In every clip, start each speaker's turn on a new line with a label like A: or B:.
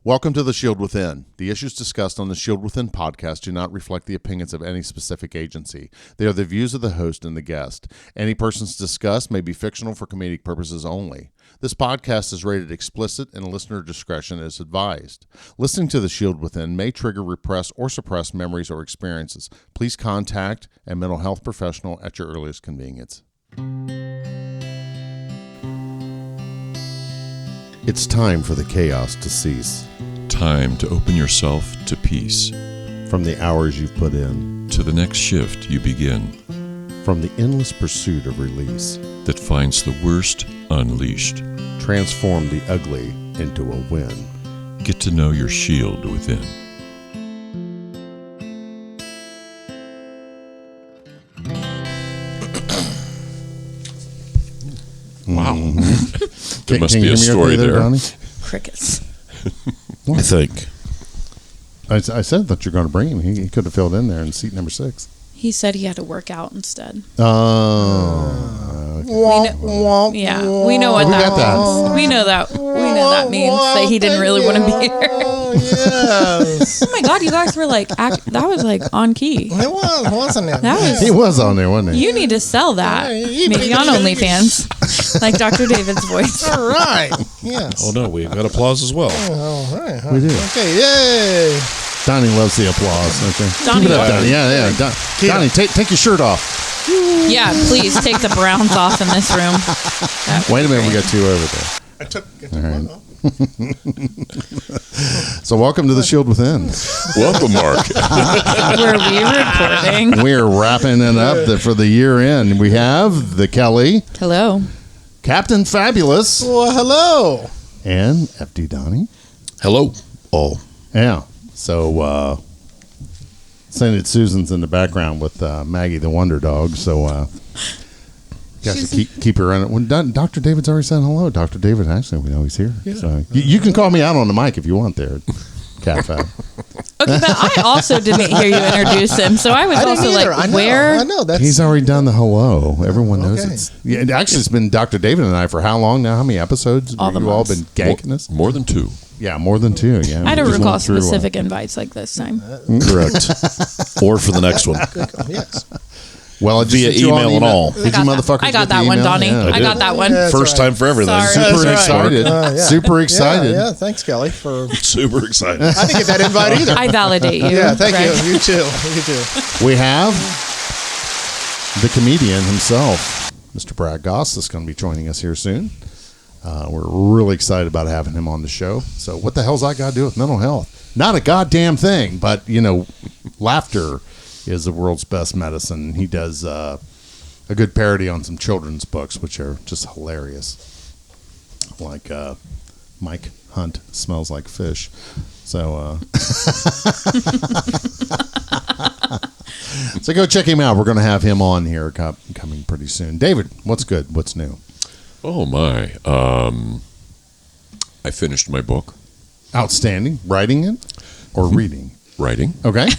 A: Welcome to The Shield Within. The issues discussed on the Shield Within podcast do not reflect the opinions of any specific agency. They are the views of the host and the guest. Any persons discussed may be fictional for comedic purposes only. This podcast is rated explicit and listener discretion is advised. Listening to The Shield Within may trigger repressed or suppressed memories or experiences. Please contact a mental health professional at your earliest convenience. It's time for the chaos to cease.
B: Time to open yourself to peace.
A: From the hours you've put in.
B: To the next shift you begin.
A: From the endless pursuit of release.
B: That finds the worst unleashed.
A: Transform the ugly into a win.
B: Get to know your shield within. Wow. There must be a story there.
A: Donnie?
C: Crickets.
D: I think.
A: I said that you're going to bring him. He could have filled in there in seat number 6.
C: He said he had to work out instead.
A: Oh.
C: Okay. We know what that means. We know that means that he didn't really want to be here.
D: Yes.
C: Oh my God, you guys were like, that was like on key.
D: It was, wasn't it?
A: He was on there, wasn't he?
C: You need to sell that. Maybe on OnlyFans. Like Dr. David's voice.
D: All right. Yes.
E: Oh, no, we've got applause as well.
D: All right.
A: We do.
D: Okay, yay.
A: Donnie loves the applause. Okay.
C: Donnie.
A: Keep it up, Donnie. Yeah. Donnie, take your shirt off.
C: Yeah, please take the browns off in this room.
A: Wait a minute, we got 2 over there.
D: I took
A: one off. So welcome to The Shield Within.
B: Welcome, Mark.
C: Were we recording?
A: We're wrapping it up for the year end. We have the Kelli.
C: Hello.
A: Captain Fabulous.
D: Well, hello.
A: And FD Donnie.
E: Hello, all.
A: Yeah. So, Saint Susan's in the background with Maggie the Wonder Dog. So, you have to keep her in it. When Dr. David's already said hello. Dr. David, actually, we know he's here. Yeah. So you can call me out on the mic if you want there, Cat Fab.
C: Okay, but I also didn't hear you introduce him, so I was also like, where?
D: I know.
A: He's already done the hello. Everyone knows it's... Yeah, actually, it's been Dr. David and I for how long now? How many episodes have you all been ganking us?
B: More than 2.
A: Yeah, more than 2. Yeah,
C: I don't recall specific invites like this time.
E: Correct. Or for the next one.
D: Yes.
A: Well, I just
E: via email and all.
A: Did you motherfuckers
C: I got
A: get the
C: that one,
A: email?
C: Donnie.
A: Yeah,
C: I got that one.
D: Yeah,
E: First time for everything.
C: Sorry.
A: Super
D: That's right.
A: excited. Super excited.
D: Yeah, thanks, Kelly, for...
E: Super excited.
D: I didn't get that invite either.
C: I validate you.
D: Yeah, thank
C: Greg.
D: you. You too. You too.
A: We have the comedian himself, Mr. Brad Goss, is going to be joining us here soon. We're really excited about having him on the show. So what the hell's that got to do with mental health? Not a goddamn thing, but, laughter is the world's best medicine. He does a good parody on some children's books, which are just hilarious. Like Mike Hunt Smells Like Fish. So, so go check him out. We're going to have him on here coming pretty soon. David, what's good? What's new?
B: Oh, my. I finished my book.
A: Outstanding. Writing it or reading?
B: Writing.
A: Okay.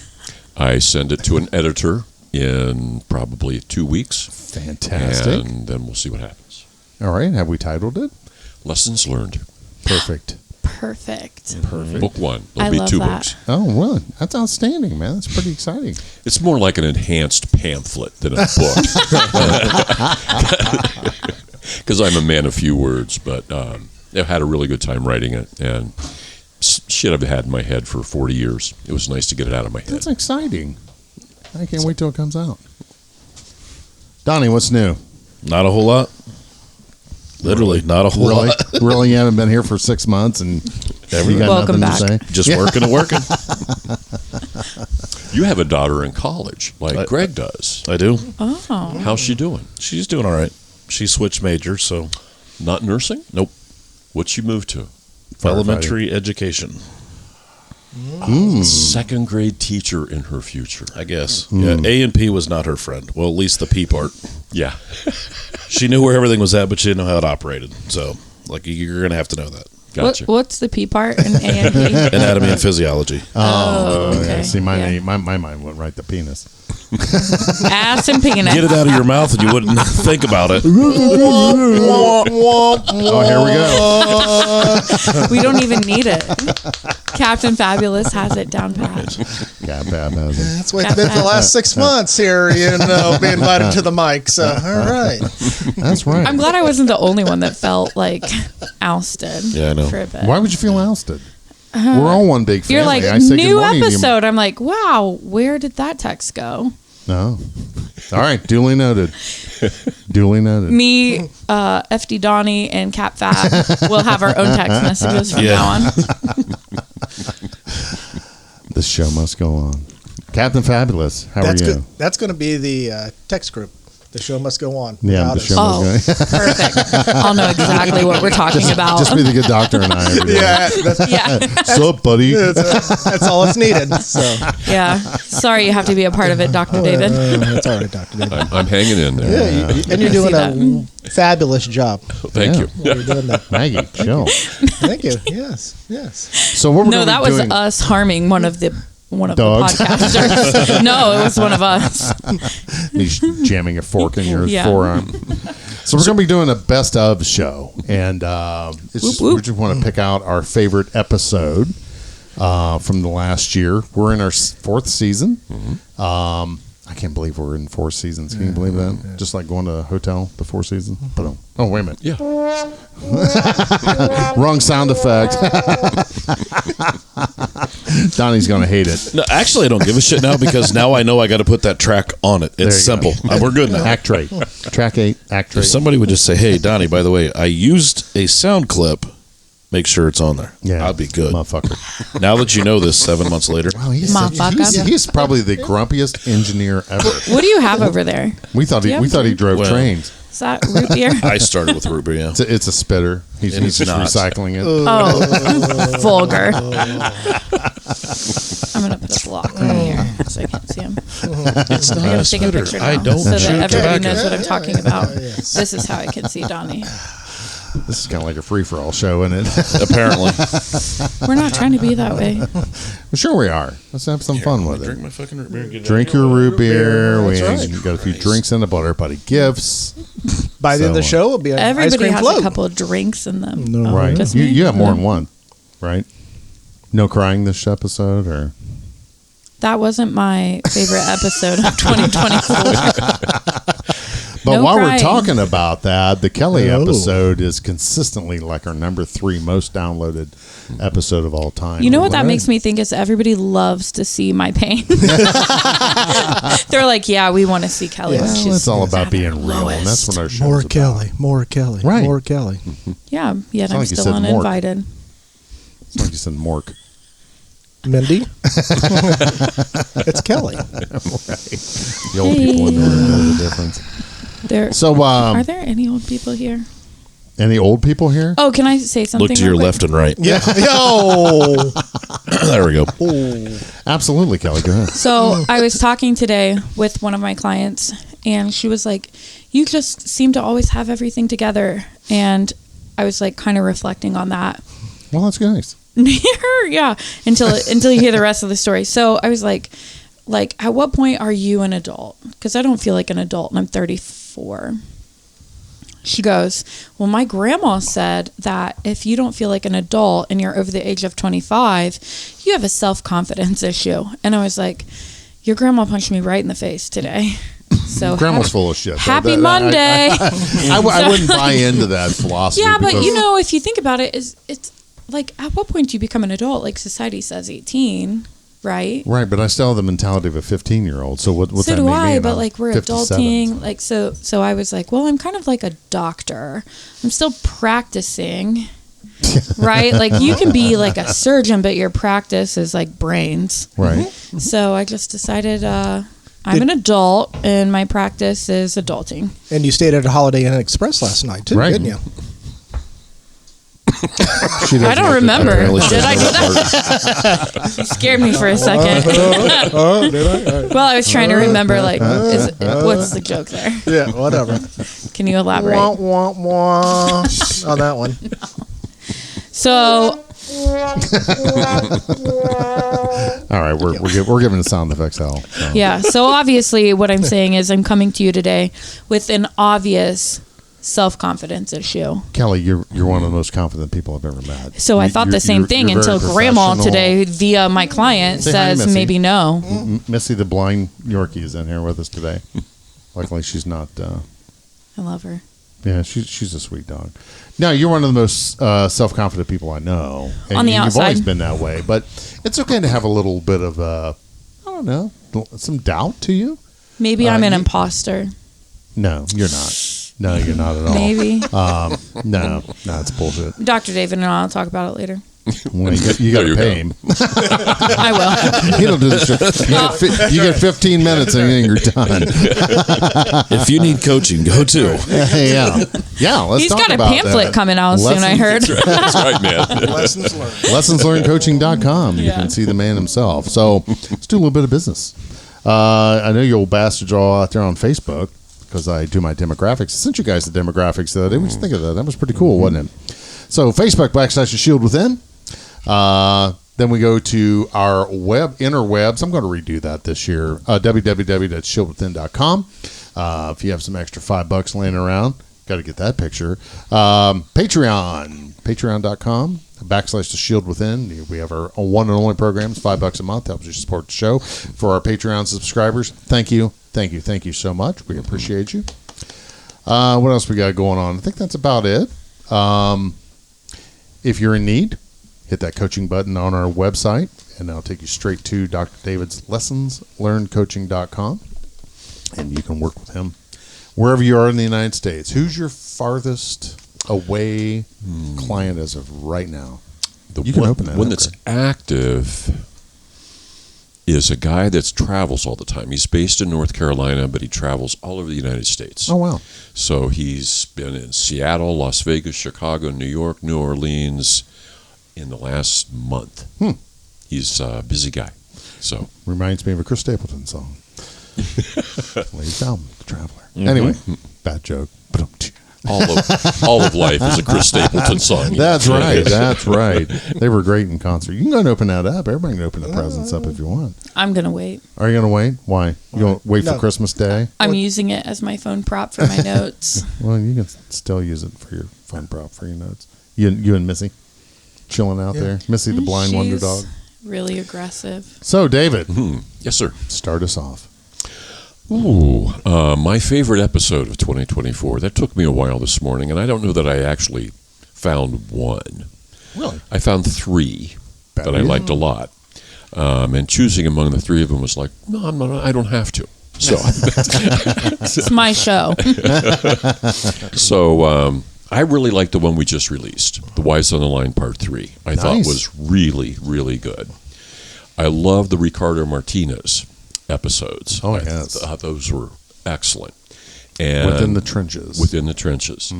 B: I send it to an editor in probably 2 weeks.
A: Fantastic.
B: And then we'll see what happens.
A: All right. Have we titled it?
B: Lessons learned.
A: Perfect.
C: Perfect.
B: Book 1.
C: I
B: There'll be
C: love
B: 2
C: that.
B: books.
A: Oh, well, that's outstanding, man. That's pretty exciting.
B: It's more like an enhanced pamphlet than a book. Because I'm a man of few words, but I've had a really good time writing it. And shit I've had in my head for 40 years. It was nice to get it out of my head.
A: That's exciting. I can't wait till it comes out. Donnie, what's new?
E: Not a whole lot. Literally, not a whole lot.
A: Really, you haven't been here for 6 months and you got
C: Welcome
A: nothing
C: back.
A: to say?
E: Just working and working.
B: You have a daughter in college, like Greg does.
E: I do.
C: Oh.
B: How's she doing?
E: She's doing all right. She switched majors, so...
B: Not nursing?
E: Nope.
B: What'd she move to?
E: Elementary education.
B: Second grade teacher in her future.
E: I guess. Yeah, A and P was not her friend. Well, at least the P part.
B: Yeah.
E: She knew where everything was at, but she didn't know how it operated. So, you're going to have to know that.
B: Gotcha.
C: What's the P part in A and P?
E: Anatomy and physiology.
C: Oh, okay.
A: Yeah. See, my mind went right to penis.
C: Ass and penis.
E: Get it out of your mouth and you wouldn't think about it.
A: Oh, here we go.
C: We don't even need it. Captain Fabulous has it down pat.
A: Yeah, Bab has it.
D: That's what it's been for the last 6 months here, being invited to the mic. So, all right.
A: That's right.
C: I'm glad I wasn't the only one that felt like ousted.
E: Yeah, I know.
C: For a bit.
A: Why would you feel ousted? We're all one big family.
C: You're like,
A: I say good
C: new
A: morning to you.
C: episode. I'm like, wow, where did that text go?
A: No. All right. Duly noted. Duly noted.
C: Me, FD Donnie, and Cap Fab will have our own text messages from now on.
A: The show must go on. Captain Fabulous, how are you?
D: Good. That's going to be the text group. The show must go on.
A: Yeah, the show must go on.
C: Perfect. I'll know exactly what we're talking about.
A: Just be the good doctor and I every day.
C: Yeah.
A: Sup, buddy?
D: That's all it's needed. So.
C: Yeah. Sorry you have to be a part of it, Dr. David.
D: That's all right, Dr. David.
B: I'm hanging in there.
D: Yeah, and you're doing a fabulous job.
B: Thank you.
D: You're doing that.
A: Maggie, chill.
D: Thank you. Yes.
A: So what we're
C: No,
A: gonna
C: that
A: be
C: was
A: doing,
C: us harming one of the
A: Dogs.
C: podcasters. No, it was one of us.
A: He's jamming a fork in your
C: Yeah.
A: forearm. So we're going to be doing a best of show, and we just want to pick out our favorite episode from the last year. We're in our 4th season. I can't believe we're in 4 seasons. Can you believe that? Yeah. Just like going to a hotel, the 4 seasons. But oh, wait a minute.
B: Yeah.
A: Wrong sound effect. Donnie's going to hate it.
E: No, actually, I don't give a shit now because now I know I got to put that track on it. It's simple. We're good now.
A: Act rate. Track 8, act rate.
E: If somebody would just say, hey, Donnie, by the way, I used a sound clip. Make sure it's on there.
A: Yeah.
E: I'll be good.
A: Motherfucker.
E: Now that you know this 7 months later.
A: Wow, he's probably the grumpiest engineer ever.
C: What do you have over there?
A: We thought he drove trains.
C: Is that root beer?
E: I started with root beer, yeah.
A: It's a spitter. He's just
E: not.
A: recycling it.
C: Oh, vulgar. I'm going to put a block right here so I can't see him.
E: It's not
C: I'm going
E: a
C: to take a
E: spitter.
C: picture now
E: I don't
C: so that
E: chew
C: everybody
E: tobacco.
C: knows what I'm talking about. This is how I can see Donnie.
A: This is kind of like a free-for-all show, isn't it?
E: Apparently.
C: We're not trying to be that way.
A: Well, sure we are. Let's have some fun with
E: Drink
A: it.
E: my fucking root beer and get it
A: Drink
E: out.
A: your root beer. We
D: That's
A: got a few drinks in it. Bought everybody gifts.
D: By the end of the show, it'll be an ice
C: Everybody
D: cream
C: has
D: float.
C: a couple of drinks in them.
D: No.
A: Right.
C: just me?
A: You have more than one, right? No crying this episode, or
C: That wasn't my favorite episode of 2024.
A: but
C: No
A: while
C: crying.
A: we're talking about that, the Kelly
D: Oh.
A: episode is consistently like our number 3 most downloaded episode of all time.
C: You know what that makes me think is everybody loves to see my pain. They're like, yeah, we want to see Kelly.
A: Well,
C: She's
A: it's all about
C: at
A: being
C: her
A: real, and that's what our show's
D: More
A: about.
D: Kelly. More Kelly.
A: Right.
D: More Kelly.
C: Yeah, yet I'm
A: like you
C: still
A: said, Mork.
C: uninvited.
A: It's like you said, Mork.
D: Mindy. It's Kelly.
A: The old people in the room know the difference. So,
C: Are there any old people here?
A: any old people here?
C: Oh, can I say something?
E: Look to your
C: real quick?
E: left and right.
D: Yeah. Yo.
E: There we go.
A: Absolutely, Kelly. Go ahead.
C: So I was talking today with one of my clients, and she was like, "You just seem to always have everything together." And I was like, kind of reflecting on that.
A: Well, that's nice.
C: Yeah, until you hear the rest of the story. So I was like, at what point are you an adult? Because I don't feel like an adult, and I'm 34. She goes, well, my grandma said that if you don't feel like an adult and you're over the age of 25, you have a self-confidence issue. And I was like, your grandma punched me right in the face today. So
A: Grandma's full of shit.
C: Happy Monday.
A: I wouldn't buy into that philosophy.
C: Yeah, but
A: because-
C: you know, if you think about it, it's like, at what point do you become an adult? Like, society says 18, right?
A: Right, but I still have the mentality of a 15-year-old. So what's
C: So
A: that
C: do
A: mean?
C: I, but
A: I'm
C: like we're
A: 57.
C: adulting. Like so I was like, well, I'm kind of like a doctor. I'm still practicing. Right? Like you can be like a surgeon, but your practice is like brains.
A: Right.
C: So I just decided I'm an adult and my practice is adulting.
D: And you stayed at a Holiday Inn Express last night, too,
A: Right.
D: didn't you?
C: I don't remember.
E: Apparently she
C: Did I do
E: doesn't
C: that? You scared me for a second.
D: Oh, did I?
C: Well, I was trying to remember like what's the joke there?
D: Yeah, whatever.
C: Can you elaborate?
D: Wah, wah, wah. On that one.
C: So
A: All right, we're giving the sound effects hell. So.
C: Yeah. So obviously, what I'm saying is, I'm coming to you today with an obvious self-confidence issue.
A: Kelly, you're one of the most confident people I've ever met.
C: So I thought the same thing
A: you're
C: until
A: very
C: Grandma
A: professional.
C: today, via my client,
A: Say hi,
C: says
A: Missy.
C: maybe no.
A: Missy, the blind Yorkie, is in here with us today. Luckily, she's not.
C: I love her.
A: Yeah, she's a sweet dog. Now, you're one of the most self-confident people I know. And,
C: On the
A: and you've always
C: outside.
A: been that way. But it's okay to have a little bit of, I don't know, some doubt to you.
C: Maybe I'm an
A: you-
C: imposter.
A: No, you're not. No, you're not at all.
C: Maybe.
A: No, it's bullshit.
C: Dr. David and I'll talk about it later.
A: Well, you got
B: There
A: to
B: you
A: pay
B: go.
A: him.
C: I will.
A: He don't do the show. You get 15 minutes and then you're done.
E: If you need coaching, go to.
A: Yeah. Let's
C: He's
A: talk
C: got a
A: about
C: pamphlet
A: that.
C: coming out soon, I heard.
B: That's right, man.
D: Lessons learned.
A: LessonsLearnedCoaching.com. You
C: Yeah.
A: can see the man himself. So let's do a little bit of business. I know you old bastards are all out there on Facebook because I do my demographics. I sent you guys the demographics the other day. What did you think of that? That was pretty cool, wasn't it? So Facebook / the Shield Within. Then we go to our interwebs. I'm going to redo that this year. www.shieldwithin.com. If you have some extra $5 laying around, got to get that picture. Patreon.com / the Shield Within. We have our one and only programs, $5 a month, helps you support the show. For our Patreon subscribers, thank you so much. We appreciate you. What else we got going on? I think that's about it. If you're in need, hit that coaching button on our website, and that'll take you straight to Dr. David's LessonsLearnedCoaching.com, and you can work with him wherever you are in the United States. Who's your farthest away client as of right now? You can open that
B: one
A: up,
B: that's
A: Greg.
B: active is a guy that travels all the time. He's based in North Carolina, but he travels all over the United States.
A: Oh, wow.
B: So he's been in Seattle, Las Vegas, Chicago, New York, New Orleans in the last month. He's a busy guy. So
A: Reminds me of a Chris Stapleton song. Lays down the traveler. Anyway, bad joke.
B: all of life is a Chris Stapleton song.
A: That's right. That's right. They were great in concert. You can go and open that up. Everybody can open the presents up if you want.
C: I'm going to wait.
A: Are you going to wait? Why? You don't wait for
D: No.
A: Christmas Day?
C: I'm using it as my phone prop for my notes.
A: Well, you can still use it for your fun prop for your notes. You and Missy chilling out there. Missy, the blind wonder
C: She's
A: dog.
C: really aggressive.
A: So, David,
B: Yes, sir.
A: start us off.
B: Ooh, my favorite episode of 2024. That took me a while this morning, and I don't know that I actually found one.
A: Really?
B: I found three that I
A: you.
B: liked a lot. And choosing among the three of them was like, no, I don't have to. So,
C: It's my show.
B: I really liked the one we just released, The Wives on the Line Part 3. I thought
A: Nice.
B: was really, really good. I love the Ricardo Martinez episodes.
A: Oh,
B: I
A: yes.
B: thought those were excellent. And
A: Within the trenches.
B: Within the trenches.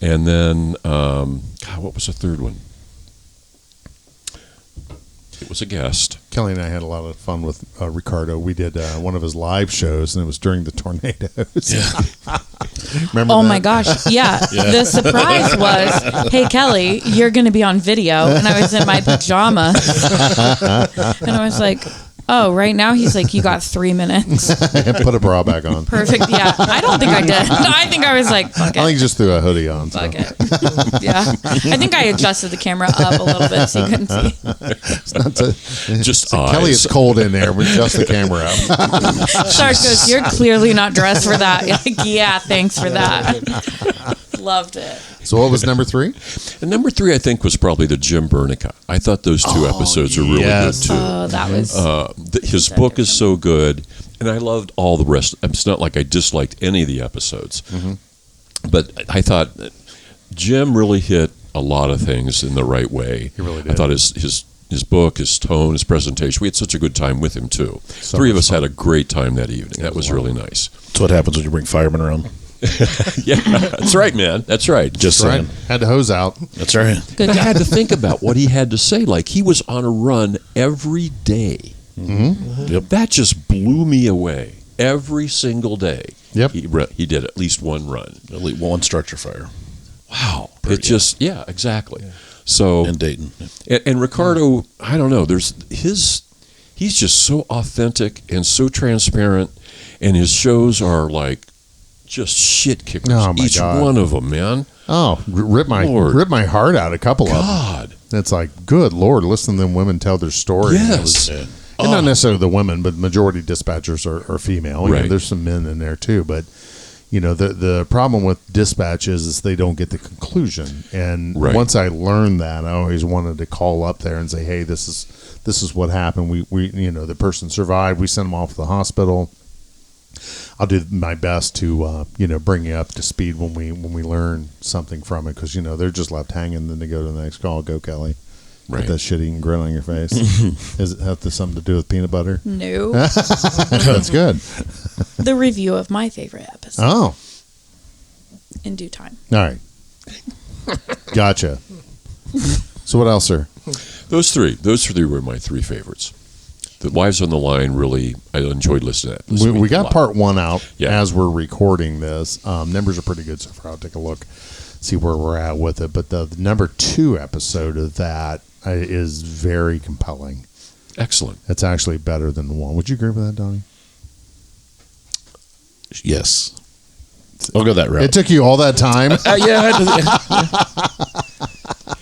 B: And then, what was the third one? It was a guest.
A: Kelly and I had a lot of fun with Ricardo. We did one of his live shows, and it was during the tornadoes. Remember
C: Oh
A: that?
C: my gosh. Yeah. The surprise was, hey, Kelly, you're going to be on video. And I was in my pajamas. And I was like, oh, right now? He's like, you got 3 minutes.
A: Put a bra back on.
C: Perfect. Yeah. I don't think I did. I think I was like, fuck
A: I think
C: it.
A: you just threw a hoodie on. So.
C: Fuck it. Yeah. I think I adjusted the camera up a little bit so you couldn't see.
A: It's not to,
B: Just
A: Kelly,
B: eyes.
A: it's cold in there. We adjust the camera up.
C: Sarge goes, you're clearly not dressed for that. You're like, yeah, thanks for that. Loved it.
A: So what was number 3?
B: And number 3, I think, was probably the Jim Bernica. I thought those two episodes were really
A: yes.
B: good, too.
C: Oh, that was.
B: His book is so good, and I loved all the rest. It's not like I disliked any of the episodes, but I thought Jim really hit a lot of things in the right way.
A: He really did.
B: I thought his book, his tone, his presentation. We had such a good time with him too.
A: So
B: Three of
A: much
B: us had a great time that evening. That was really nice.
E: That's what happens when you bring firemen around.
B: Yeah, that's right, man. That's right.
E: Just
A: Right?
E: saying.
A: Had to hose out.
E: That's right.
C: Good
B: I
C: job.
B: had to think about what he had to say. Like, he was on a run every day.
E: Yep.
B: That just blew me away. Every single day.
A: Yep.
B: He did at least one run.
E: At least one structure fire
B: Wow. Exactly. So,
E: in Dayton.
B: and Ricardo, I don't know, he's he's just so authentic and so transparent, and his shows are like just shit kickers.
A: Oh, my
B: Each
A: God.
B: one of them, man.
A: Oh, rip my heart out. A couple of
B: God.
A: them. It's like, good Lord, listen to them women tell their story.
B: Yes.
A: And not necessarily the women, but majority dispatchers are female. You know,
B: Right.
A: there's some men in there too, but you know, the problem with dispatch is they don't get the conclusion. And
B: Right.
A: once I learned that, I always wanted to call up there and say, hey, this is what happened. We you know, the person survived. We sent them off to the hospital. I'll do my best to you know, bring you up to speed when we learn something from it, because you know, they're just left hanging. Then they go to the next call. Go Kelly.
B: Right.
A: With that shit-eating grin on your face. Is it have something to do with peanut butter?
C: No.
A: That's good.
C: The review of my favorite episode
A: Oh,
C: in due time.
A: all right. Gotcha. So what else, sir?
B: Those three were my three favorites. The Wives on the Line, really, I enjoyed listening to that. this
A: We
B: week a
A: got
B: lot.
A: part one out
B: Yeah.
A: as we're recording this. Numbers are pretty good so far. I'll take a look, see where we're at with it. But the number 2 episode of that is very compelling.
B: Excellent.
A: It's actually better than the one. Would you agree with that, Donnie?
E: Yes. I'll go that route.
A: It took you all that time?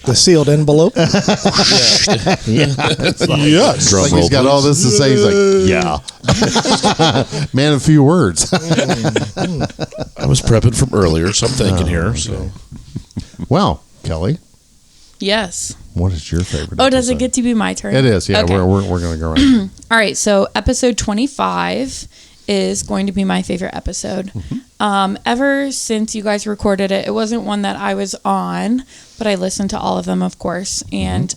D: The sealed envelope.
A: Yes.
B: Drum
A: Like
B: roll,
A: he's got all this to say. He's like, yeah. Man of few words.
E: I was prepping from earlier, so I'm thinking here. So
A: Well, Kelly,
C: Yes.
A: what is your favorite
C: Oh, does it
A: episode?
C: get to be my turn?
A: It is, yeah.
C: Okay.
A: We're going to go around.
C: All right, so episode 25 is going to be my favorite episode. Ever since you guys recorded it, it wasn't one that I was on, but I listened to all of them, of course. And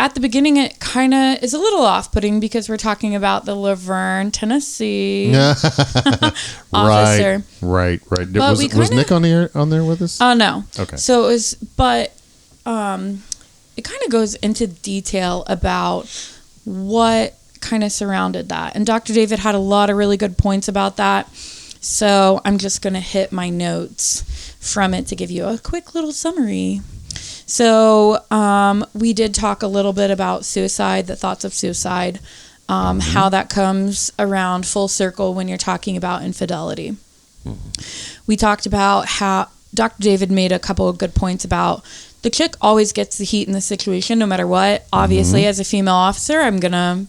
C: at the beginning, it kind of is a little off-putting because we're talking about the Laverne, Tennessee officer.
A: Right.
C: But
A: Was
C: we
A: was
C: kinda-
A: Nick on there with us?
C: Oh, no.
A: Okay.
C: So it was, but it kind of goes into detail about what kind of surrounded that. And Dr. David had a lot of really good points about that. So I'm just going to hit my notes from it to give you a quick little summary. So we did talk a little bit about suicide, the thoughts of suicide, how that comes around full circle when you're talking about infidelity. We talked about how Dr. David made a couple of good points about the chick always gets the heat in the situation no matter what. Obviously, as a female officer, I'm going to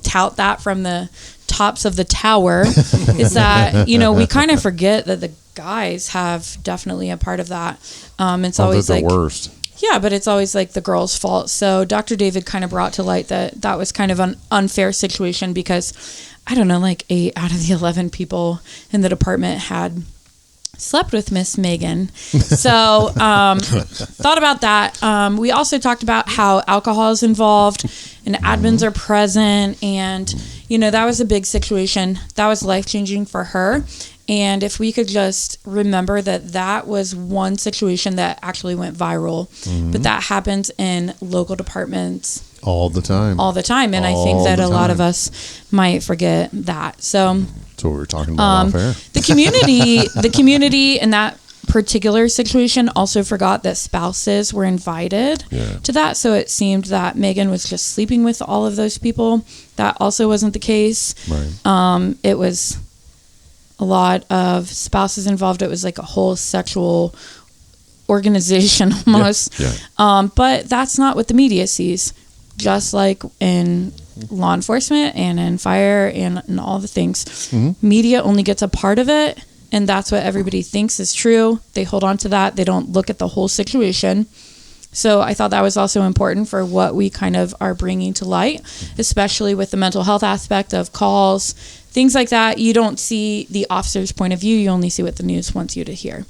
C: tout that from the tops of the tower is that, you know, we kind of forget that the guys have definitely a part of that. It's always
A: the
C: like
A: worst.
C: yeah, but it's always like the girl's fault. So Dr. David kind of brought to light that was kind of an unfair situation because I don't know, like 8 out of the 11 people in the department had slept with Miss Megan. So thought about that. We also talked about how alcohol is involved and admins are present. And, you know, that was a big situation. That was life-changing for her. And if we could just remember that was one situation that actually went viral, but that happens in local departments
A: All the time.
C: And I think
A: All
C: that
A: the
C: a lot of
A: time.
C: us might forget that. So
A: That's what we were talking about off air.
C: the community in that particular situation also forgot that spouses were invited to that. So it seemed that Megan was just sleeping with all of those people. That also wasn't the case.
A: Right.
C: It was a lot of spouses involved. It was like a whole sexual organization almost.
B: Yeah.
C: But that's not what the media sees. Just like in law enforcement and in fire and all the things, media only gets a part of it, and that's what everybody thinks is true. They hold on to that. They don't look at the whole situation. So I thought that was also important for what we kind of are bringing to light, especially with the mental health aspect of calls, things like that. You don't see the officer's point of view. You only see what the news wants you to hear.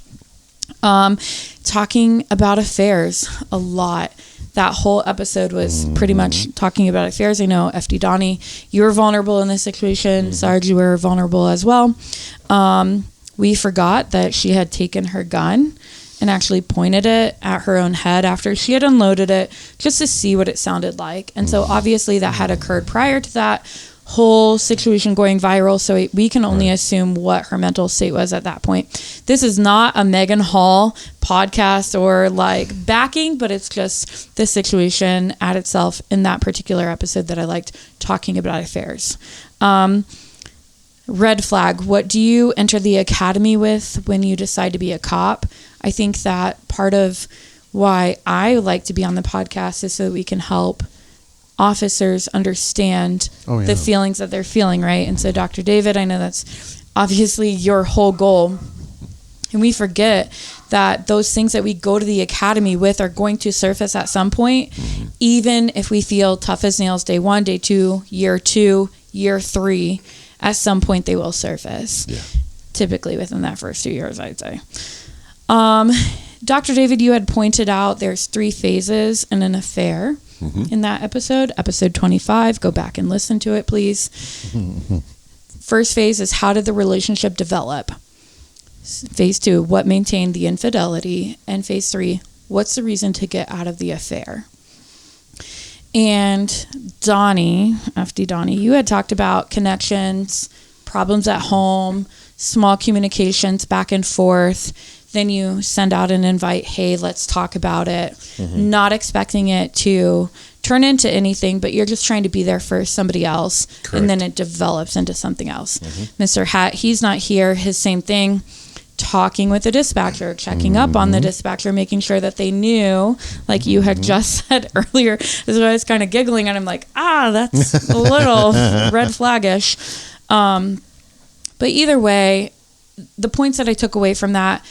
C: Talking about affairs a lot. That whole episode was pretty much talking about affairs. I know, FD Donnie, you were vulnerable in this situation. Sarge, you were vulnerable as well. We forgot that she had taken her gun and actually pointed it at her own head after she had unloaded it just to see what it sounded like. And so obviously that had occurred prior to that. whole situation going viral, so we can only assume what her mental state was at that point. This is not a Megan Hall podcast or like backing, but it's just the situation at itself in that particular episode that I liked talking about affairs. Red flag. What do you enter the academy with when you decide to be a cop? I think that part of why I like to be on the podcast is so that we can help officers understand the feelings that they're feeling, right? And so, Dr. David, I know that's obviously your whole goal. And we forget that those things that we go to the academy with are going to surface at some point, even if we feel tough as nails day 1, day 2, year 2, year 3. At some point, they will surface. Yeah. Typically within that first 2 years, I'd say. Dr. David, you had pointed out there's 3 phases in an affair in that episode 25. Go back and listen to it, please. First phase is, how did the relationship develop? Phase 2, what maintained the infidelity? And phase 3, what's the reason to get out of the affair? And Donnie, FD Donnie, you had talked about connections, problems at home, small communications back and forth. Then you send out an invite, hey, let's talk about it. Not expecting it to turn into anything, but you're just trying to be there for somebody else. Correct. And then it develops into something else. Mr. Hat, he's not here. His same thing. Talking with the dispatcher, checking up on the dispatcher, making sure that they knew, like you had just said earlier. This is why I was kind of giggling, and I'm like, that's a little red flaggish. But either way, the points that I took away from that,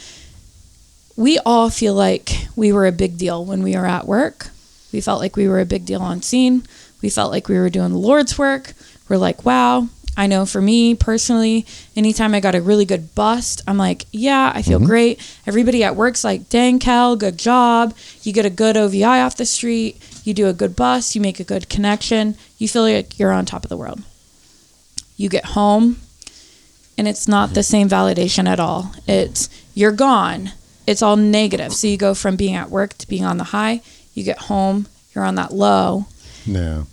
C: we all feel like we were a big deal when we were at work. We felt like we were a big deal on scene. We felt like we were doing the Lord's work. We're like, wow. I know for me personally, anytime I got a really good bust, I'm like, yeah, I feel great. Everybody at work's like, dang, Kel, good job. You get a good OVI off the street. You do a good bust. You make a good connection. You feel like you're on top of the world. You get home, and it's not the same validation at all. It's, you're gone. It's all negative. So you go from being at work to being on the high. You get home, you're on that low.
A: Yeah.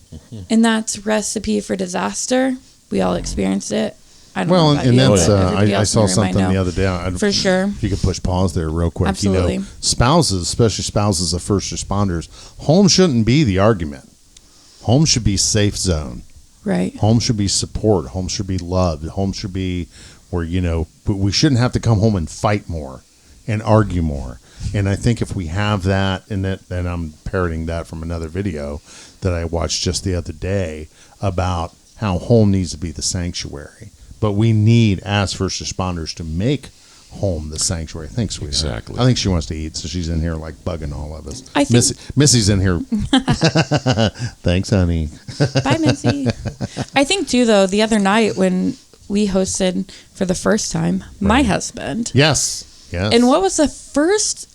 C: And that's recipe for disaster. We all experienced it. I don't know.
A: Well,
C: about
A: and
C: you,
A: that's
C: but
A: I saw something the other day.
C: For sure.
A: If you could push pause there real quick.
C: Absolutely.
A: You know, spouses, especially spouses of first responders, home shouldn't be the argument. Home should be safe zone.
C: Right.
A: Home should be support. Home should be loved. Home should be where, you know, we shouldn't have to come home and fight more and argue more. And I think if we have that, and I'm parroting that from another video that I watched just the other day about how home needs to be the sanctuary. But we need, as first responders, to make home the sanctuary. Thanks, sweetheart.
B: Exactly.
A: I think she wants to eat, so she's in here like bugging all of us.
C: I think
A: Missy's in here. Thanks, honey.
C: Bye, Missy. I think, too, though, the other night when we hosted for the first time, my husband.
A: Yes.
C: And what was the first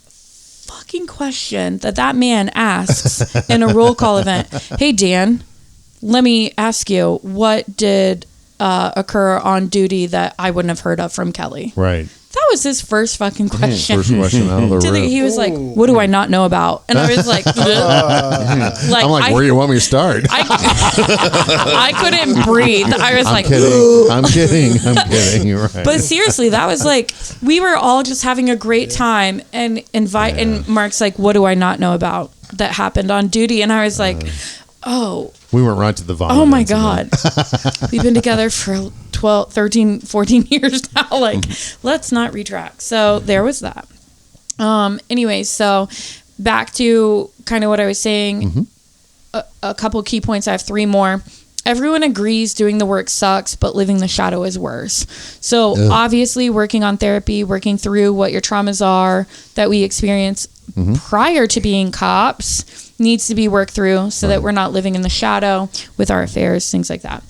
C: fucking question that man asks in a roll call event? Hey, Dan, let me ask you, what did occur on duty that I wouldn't have heard of from Kelli?
A: Right.
C: That was his first fucking question.
A: First question out of the room.
C: He was like, what do I not know about? And I was like,
A: I'm like, where do you want me to start?
C: I couldn't breathe. I was
A: I'm kidding. You're right.
C: But seriously, that was like, we were all just having a great time, and and Mark's like, what do I not know about that happened on duty? And I was like, oh.
A: We went right to the vomit.
C: Oh my God. We've been together for 12, 13, 14 years now. Like, let's not retract. So there was that. Anyway, so back to kind of what I was saying, a couple key points. I have 3 more. Everyone agrees doing the work sucks, but living the shadow is worse. So obviously working on therapy, working through what your traumas are that we experience prior to being cops needs to be worked through so that we're not living in the shadow with our affairs, things like that.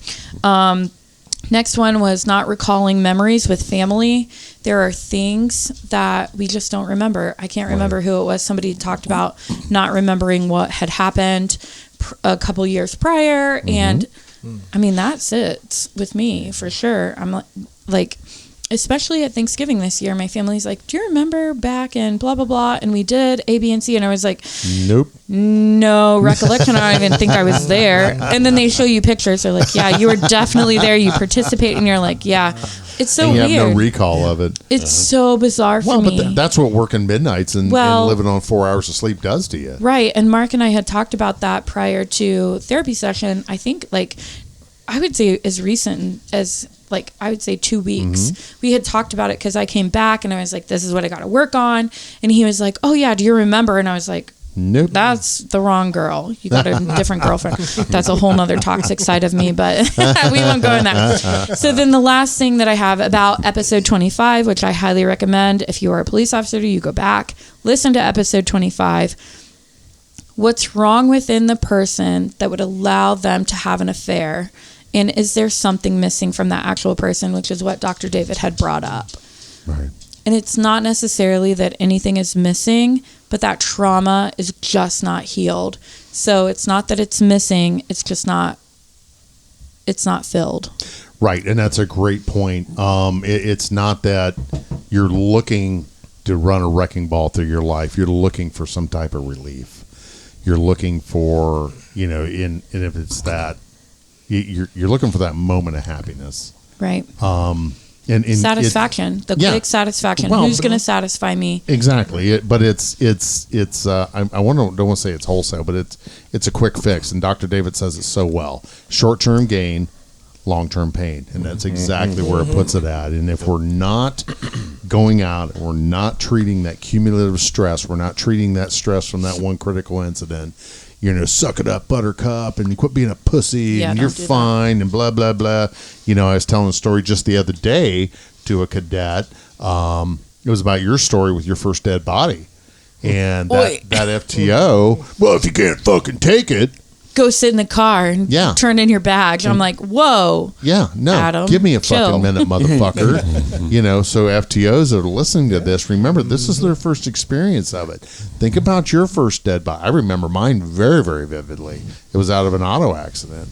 C: Next one was not recalling memories with family. There are things that we just don't remember. I can't remember who it was. Somebody talked about not remembering what had happened a couple years prior. And I mean, that's it with me for sure. I'm like, especially at Thanksgiving this year, my family's like, do you remember back in blah, blah, blah? And we did A, B, and C. And I was like,
A: Nope.
C: no recollection. I don't even think I was there. And then they show you pictures. They're like, yeah, you were definitely there. You participate. And you're like, yeah. It's so
A: And you
C: weird.
A: have no recall of it.
C: It's so bizarre for me.
A: But that's what working midnights and living on 4 hours of sleep does to you.
C: Right. And Mark and I had talked about that prior to therapy session. I think I would say as recent as I would say 2 weeks. We had talked about it because I came back and I was like, this is what I got to work on. And he was like, oh yeah, do you remember? And I was like,
A: nope.
C: That's the wrong girl. You got a different girlfriend. That's a whole nother toxic side of me, but we won't go in that. So then the last thing that I have about episode 25, which I highly recommend if you are a police officer, you go back, listen to episode 25. What's wrong within the person that would allow them to have an affair? And is there something missing from that actual person, which is what Dr. David had brought up.
A: Right.
C: And it's not necessarily that anything is missing, but that trauma is just not healed. So it's not that it's missing, it's just not filled.
A: Right, and that's a great point. It's not that you're looking to run a wrecking ball through your life. You're looking for some type of relief. You're looking for, and if it's that, you're looking for that moment of happiness.
C: Right.
A: And
C: satisfaction, quick satisfaction.
A: Well,
C: who's going to satisfy me?
A: Exactly. But it's I don't want to say it's wholesale, but it's a quick fix. And Dr. David says it so well. Short-term gain, long-term pain. And that's exactly where it puts it at. And if we're not going out, we're not treating that cumulative stress, we're not treating that stress from that one critical incident, suck it up, buttercup, and you quit being a pussy, and you're fine, and blah, blah, blah. I was telling a story just the other day to a cadet. It was about your story with your first dead body. And that FTO, well, if you can't fucking take it,
C: go sit in the car and turn in your badge. I'm like, whoa.
A: Yeah, no,
C: Adam,
A: give me a
C: chill.
A: fucking minute, motherfucker. So FTOs that are listening to this, remember, this is their first experience of it. Think about your first dead body. I remember mine very, very vividly. It was out of an auto accident.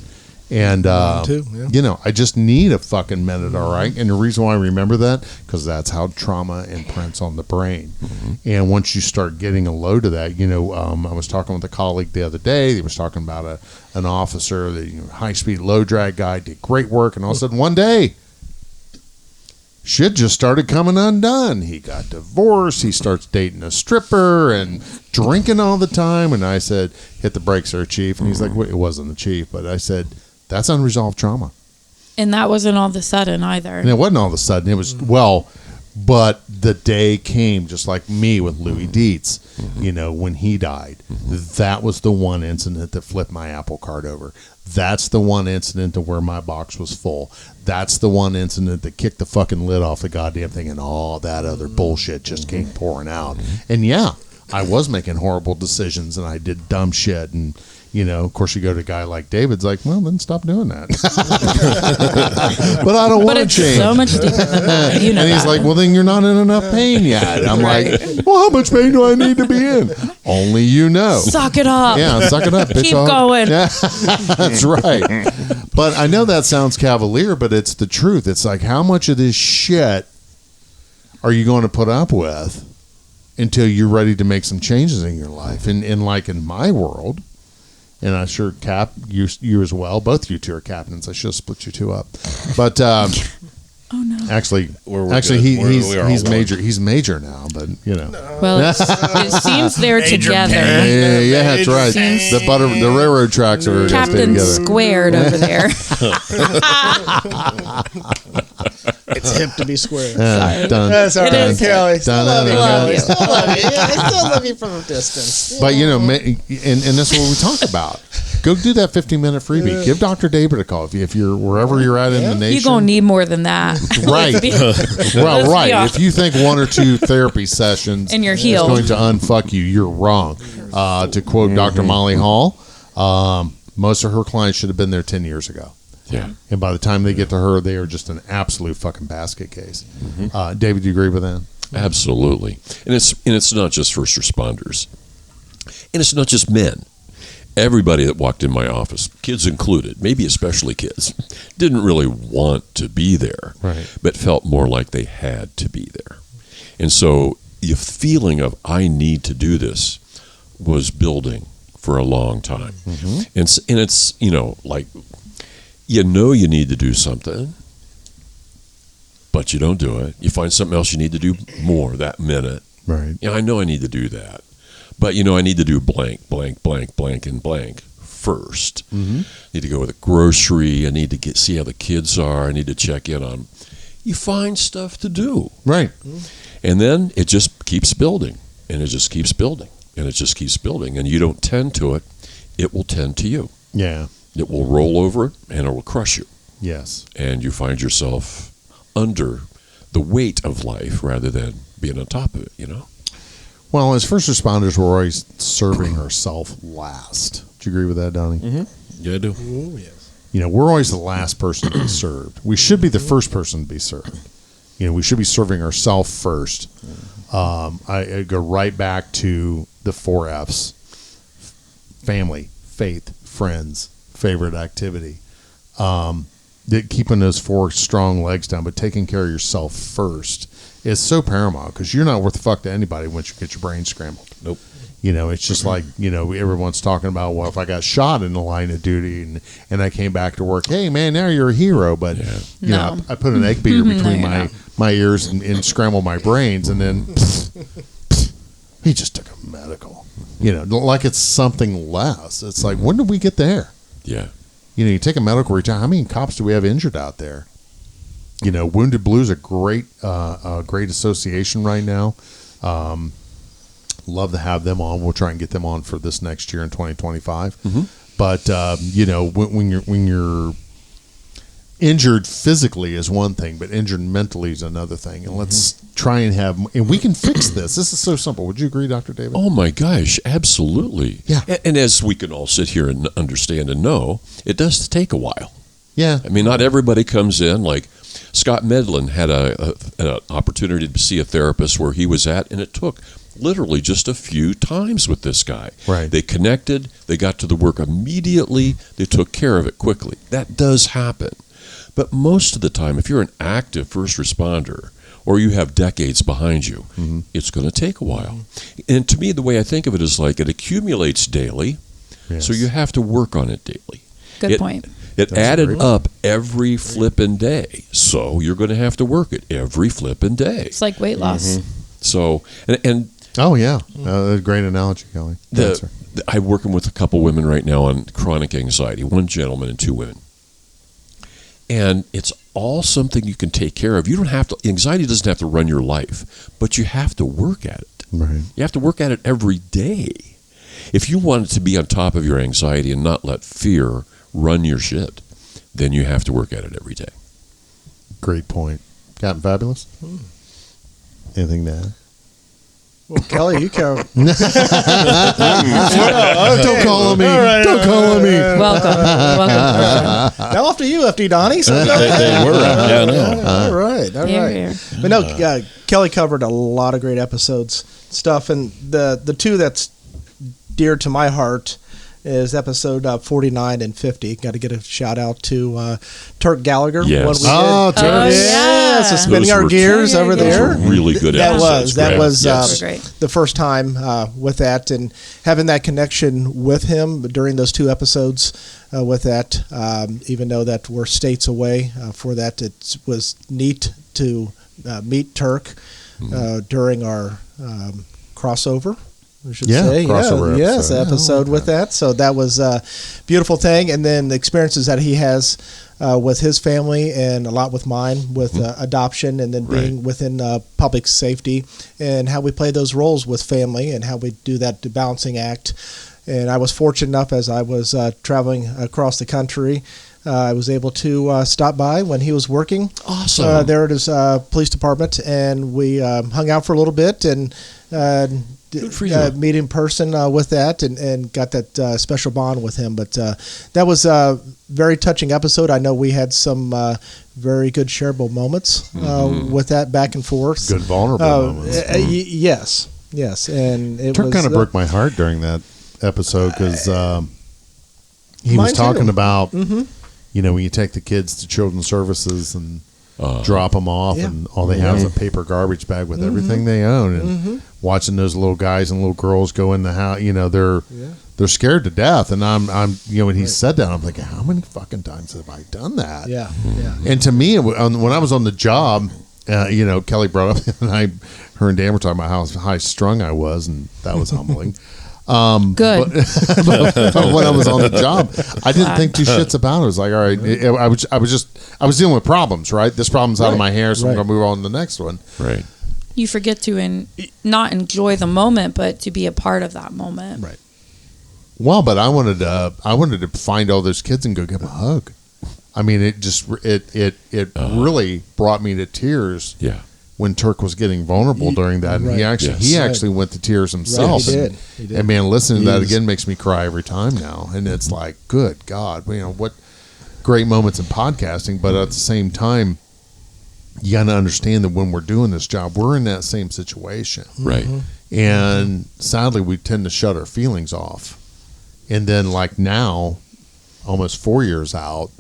A: And,
D: too, yeah.
A: I just need a fucking minute, all right? And the reason why I remember that, because that's how trauma imprints on the brain. And once you start getting a load of that, I was talking with a colleague the other day. He was talking about an officer, the high-speed, low-drag guy, did great work. And all of a sudden, one day, shit just started coming undone. He got divorced. He starts dating a stripper and drinking all the time. And I said, hit the brakes there, Chief. And he's like, well, it wasn't the Chief. But I said, that's unresolved trauma. And
C: that wasn't all of a sudden either.
A: And it wasn't all of a sudden. It was, but the day came just like me with Louis Dietz, when he died. That was the one incident that flipped my apple cart over. That's the one incident to where my box was full. That's the one incident that kicked the fucking lid off the goddamn thing, and all that other bullshit just came pouring out. And I was making horrible decisions, and I did dumb shit, and of course, you go to a guy like David's like, well, then stop doing that. But I don't want to change.
C: So much deeper than that.
A: And he's like, well, then you're not in enough pain yet. I'm like, well, how much pain do I need to be in? Only you know.
C: Suck it up.
A: Yeah, suck it up. Bitch.
C: Keep going.
A: Yeah, that's right. But I know that sounds cavalier, but it's the truth. It's like, how much of this shit are you going to put up with until you're ready to make some changes in your life? And like in my world, and I'm sure Cap, you as well. Both you two are captains. I should have split you two up. But
C: oh no,
A: actually, he's major. He's major now. But
C: well, it seems they're together.
A: Yeah, that's right. The railroad tracks are
C: Captain
A: together.
C: Squared over there.
D: It's hip to be square.
A: Done.
D: That's all right, Kelly. Still love you, Kelly.
C: you.
D: Still love you. Yeah, I still love you from a distance.
A: But and that's what we talk about. Go do that 15-minute freebie. Give Dr. David a call if you're wherever you're at in the nation.
C: You're gonna need more than that.
A: Right. Well, right. If you think 1 or 2 therapy sessions
C: and you're
A: is
C: healed,
A: going to unfuck you, you're wrong. To quote Dr. Molly Hall, most of her clients should have been there 10 years ago.
B: Yeah.
A: And by the time they get to her, they are just an absolute fucking basket case. David, do you agree with that?
B: Absolutely. And it's not just first responders. And it's not just men. everybody that walked in my office, kids included, maybe especially kids, didn't really want to be there,
A: Right.
B: but felt more like they had to be there. And so the feeling of I need to do this was building for a long time. And it's, like, you need to do something, but you don't do it. You find something else you need to do more that minute.
A: Right.
B: I know I need to do that, but I need to do blank, blank, blank, blank, and blank first. Need to go with a grocery. I need to see how the kids are. I need to check in on. You find stuff to do,
A: Right.
B: and then it just keeps building, and it just keeps building, and it just keeps building, and you don't tend to it. It will tend to you.
A: Yeah.
B: It will roll over it, and it will crush you,
A: Yes.
B: and you find yourself under the weight of life rather than being on top of it.
A: Well, as first responders, we're always serving ourselves last. Do you agree with that, Donnie?
E: Yeah, I do.
D: Ooh, yes.
A: We're always the last person to be served. We should be the first person to be served. We should be serving ourselves first. I go right back to the 4 F's: family, faith, friends, favorite activity. Keeping those 4 strong legs down, but taking care of yourself first is so paramount, because you're not worth a fuck to anybody once you get your brain scrambled.
E: Nope.
A: It's just like, everyone's talking about, well, if I got shot in the line of duty and I came back to work, hey, man, now you're a hero. But,
C: No.
A: I put an egg beater between
C: No.
A: my ears and scrambled my brains, and then he just took a medical. Like it's something less. It's like, when did we get there?
B: Yeah.
A: You take a medical retire. How many cops do we have injured out there? Wounded Blue is a great association right now. Love to have them on. We'll try and get them on for this next year in 2025. But when you're injured physically is one thing, but injured mentally is another thing. And let's try and we can fix this. This is so simple. Would you agree, Dr. David?
B: Oh my gosh, absolutely.
A: Yeah.
B: And as we can all sit here and understand and know, it does take a while.
A: Yeah.
B: I mean, not everybody comes in. Like Scott Medlin had an opportunity to see a therapist where he was at, and it took literally just a few times with this guy.
A: Right.
B: They connected. They got to the work immediately. They took care of it quickly. That does happen. But most of the time, if you're an active first responder or you have decades behind you, it's going to take a while. And to me, the way I think of it is like it accumulates daily,
A: Yes.
B: so you have to work on it daily.
C: Good point.
B: It
A: That's a
B: added
A: great
B: up every flippin' day, so you're going to have to work it every flippin' day.
C: It's like weight loss.
B: So, and
A: Oh, yeah. Great analogy, Kelly.
B: I'm working with a couple women right now on chronic anxiety, 1 gentleman and 2 women. And it's all something you can take care of. You don't have to, anxiety doesn't have to run your life, but you have to work at it.
A: Right.
B: You have to work at it every day. If you want to be on top of your anxiety and not let fear run your shit, then you have to work at it every day.
A: Great point. Captain Fabulous? Anything to add?
D: Well, Kelly, you can.
A: Don't call on me. Don't call on me.
C: Welcome.
D: Now off to you, FD Donnie. So
E: They were. Yeah, I know.
D: All right, all
C: Here,
D: right.
C: here.
D: But no, Kelly covered a lot of great episodes stuff, and the 2 that's dear to my heart is episode 49 and 50. Got to get a shout out to Turk Gallagher.
B: Yes.
D: When we
A: Oh,
D: did.
A: Turk.
D: Yeah, so spinning
B: Those
D: our
B: were-
D: gears over
C: Those
D: there.
B: Those were really good
D: That
B: episodes.
D: was
B: Yes.
C: Great.
D: the first time with that, and having that connection with him during those 2 episodes with that, even though that we're states away for that, it was neat to meet Turk during our crossover. We should say,
A: crossover
D: yes,
A: episode.
D: episode with that. So that was a beautiful thing, and then the experiences that he has with his family and a lot with mine, with adoption, and then being within public safety, and how we play those roles with family, and how we do that balancing act. And I was fortunate enough, as I was traveling across the country, I was able to stop by when he was working
B: Awesome.
D: there at his police department, and we hung out for a little bit and
B: Good for you.
D: meet in person with that, and got that special bond with him. But that was a very touching episode. I know we had some very good shareable moments with that back and forth.
A: Good vulnerable moments.
D: Yes, and it
A: Turk
D: was
A: kind of broke my heart during that episode because He was
D: Mine
A: talking
D: too.
A: about, you know, when you take the kids to children's services and drop them off,
D: Yeah.
A: and all they have is a paper garbage bag with everything they own, and watching those little guys and little girls go in the house, you know, they're scared to death. And I'm you know, when he said that, I'm like, how many fucking times have I done that?
D: Yeah, yeah.
A: And to me, when I was on the job, you know, Kelly brought up, and her and Dan were talking about how high strung I was, and that was humbling.
C: Good.
A: But when I was on the job, I didn't think two shits about it. I was like, all right, I was dealing with problems, right? This problem's out of my hair, so I'm going to move on to the next one.
B: Right.
C: You forget to not enjoy the moment, but to be a part of that moment.
D: Right.
A: Well, but I wanted to find all those kids and go give them a hug. I mean, it really brought me to tears.
B: Yeah.
A: When Turk was getting vulnerable during that, and
D: Right.
A: he actually went to tears himself.
D: Right, he did.
A: And man, listening to that
D: He's-
A: again makes me cry every time now. And it's like, good God, you know, what great moments in podcasting. But at the same time, you got to understand that when we're doing this job, we're in that same situation.
B: Right.
A: And sadly, we tend to shut our feelings off. And then, like now, almost 4 years out,